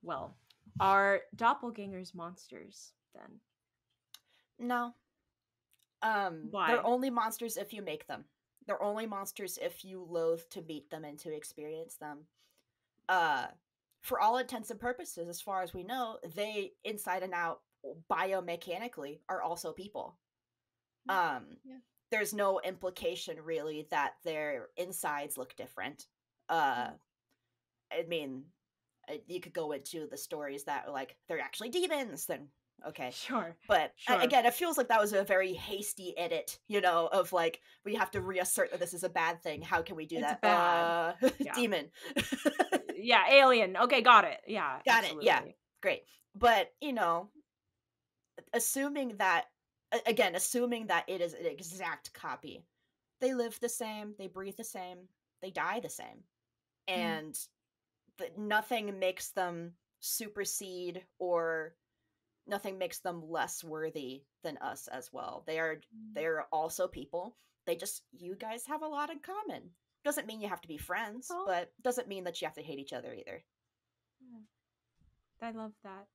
Well, are doppelgangers monsters then? No. They're Why? only monsters if you make them. They're only monsters if you loathe to meet them and to experience them. Uh, for all intents and purposes, as far as we know, they inside and out biomechanically are also people. Um, Yeah. there's no implication really that their insides look different. Uh, Yeah. I mean, you could go into the stories that are like they're actually demons. Then okay, Sure. but Sure. again, it feels like that was a very hasty edit. You know, of like we have to reassert that this is a bad thing. How can we do It's that? bad. Yeah. Demon. Yeah, alien. Okay, got it. Yeah, Got it. Yeah, absolutely. great. But you know, assuming that again, assuming that it is an exact copy, they live the same, they breathe the same, they die the same, Mm. and nothing makes them supersede or nothing makes them less worthy than us as well. They're also people. You guys have a lot in common. Doesn't mean you have to be friends, but doesn't mean that you have to hate each other either. I love that.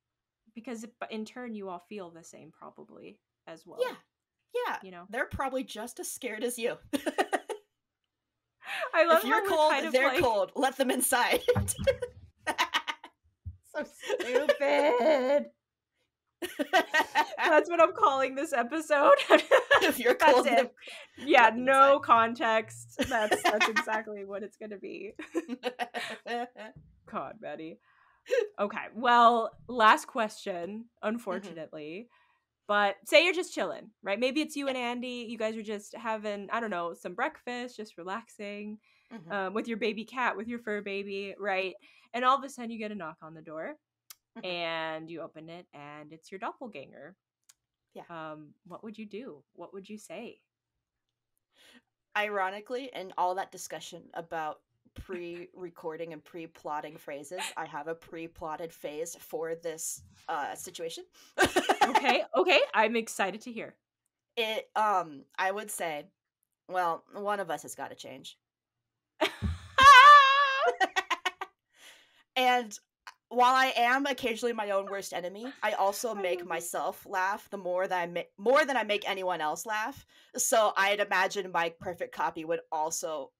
Because in turn, you all feel the same probably as well. Yeah. You know, they're probably just as scared as you. I love if you're cold, they're cold. Let them inside. So stupid. That's what I'm calling this episode. If you're cold, that's it. Yeah, no context. That's exactly what it's gonna be. God, Matty. Okay, well, last question, unfortunately. But say you're just chilling, right? Maybe it's you and Andy. You guys are just having, I don't know, some breakfast, just relaxing with your baby cat, with your fur baby, right? And all of a sudden you get a knock on the door and you open it and it's your doppelganger. Yeah. What would you do? What would you say? Ironically, in all that discussion about pre-recording and pre-plotting phrases, I have a pre-plotted phase for this situation. Okay, I'm excited to hear. I would say, well, one of us has got to change. And while I am occasionally my own worst enemy, I also make myself laugh more than I make anyone else laugh. So I'd imagine my perfect copy would also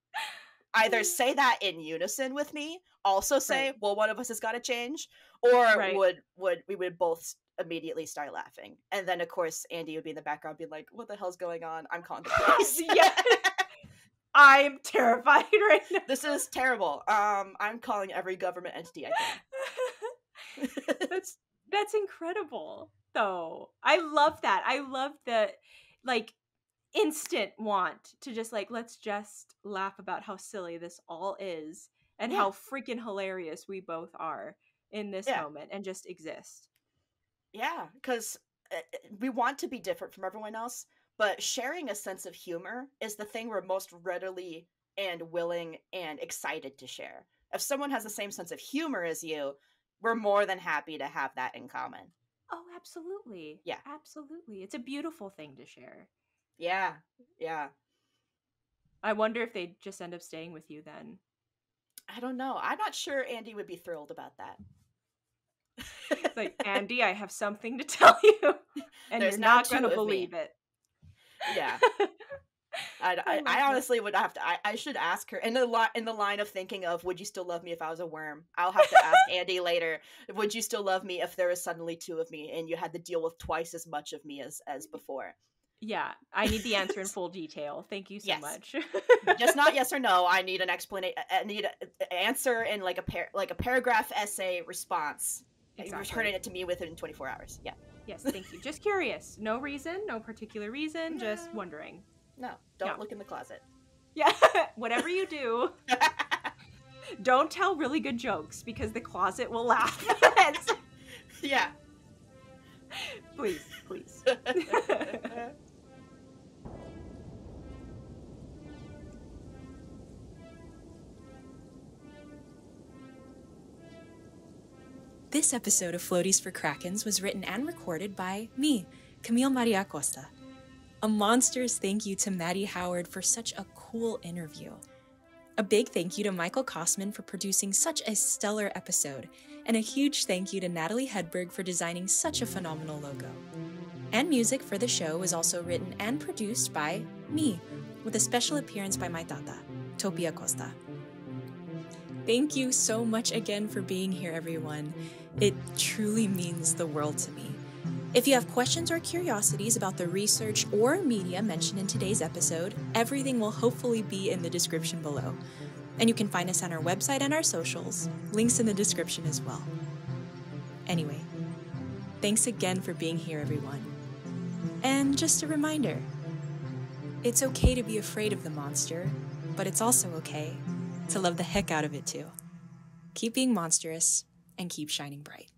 either say that in unison with me, also say, well, one of us has got to change, or we would both immediately start laughing. And then, of course, Andy would be in the background being like, what the hell's going on? I'm calling the police. Yeah. I'm terrified right now. This is terrible. I'm calling every government entity I can. That's incredible, though. I love that. I love the, like, instant want to just, like, let's just laugh about how silly this all is and how freaking hilarious we both are in this moment and just exist. Yeah, because we want to be different from everyone else, but sharing a sense of humor is the thing we're most readily and willing and excited to share. If someone has the same sense of humor as you, we're more than happy to have that in common. Oh, absolutely. Yeah. Absolutely. It's a beautiful thing to share. Yeah. I wonder if they'd just end up staying with you then. I don't know. I'm not sure Andy would be thrilled about that. It's like, Andy, I have something to tell you, and you're not going to believe it. Yeah. I honestly would have to. I should ask her in the line of thinking of, would you still love me if I was a worm? I'll have to ask Andy later. Would you still love me if there was suddenly two of me and you had to deal with twice as much of me as before? Yeah, I need the answer in full detail. Thank you so much. Just not yes or no. I need an explanation. I need an answer in like a paragraph essay response. Exactly. Returning it to me within 24 hours. Yeah. Yes, thank you. Just curious. No reason, no particular reason, just wondering. No, don't look in the closet. Yeah, whatever you do, don't tell really good jokes because the closet will laugh. Yeah. Please. This episode of Floaties for Krakens was written and recorded by me, Camille Maria Acosta. A monstrous thank you to Matty Howard for such a cool interview. A big thank you to Michael Kosman for producing such a stellar episode, and a huge thank you to Natalie Hedberg for designing such a phenomenal logo. And music for the show was also written and produced by me, with a special appearance by my tata, Topi Acosta. Thank you so much again for being here, everyone. It truly means the world to me. If you have questions or curiosities about the research or media mentioned in today's episode, everything will hopefully be in the description below. And you can find us on our website and our socials, links in the description as well. Anyway, thanks again for being here, everyone. And just a reminder, it's okay to be afraid of the monster, but it's also okay to love the heck out of it too. Keep being monstrous and keep shining bright.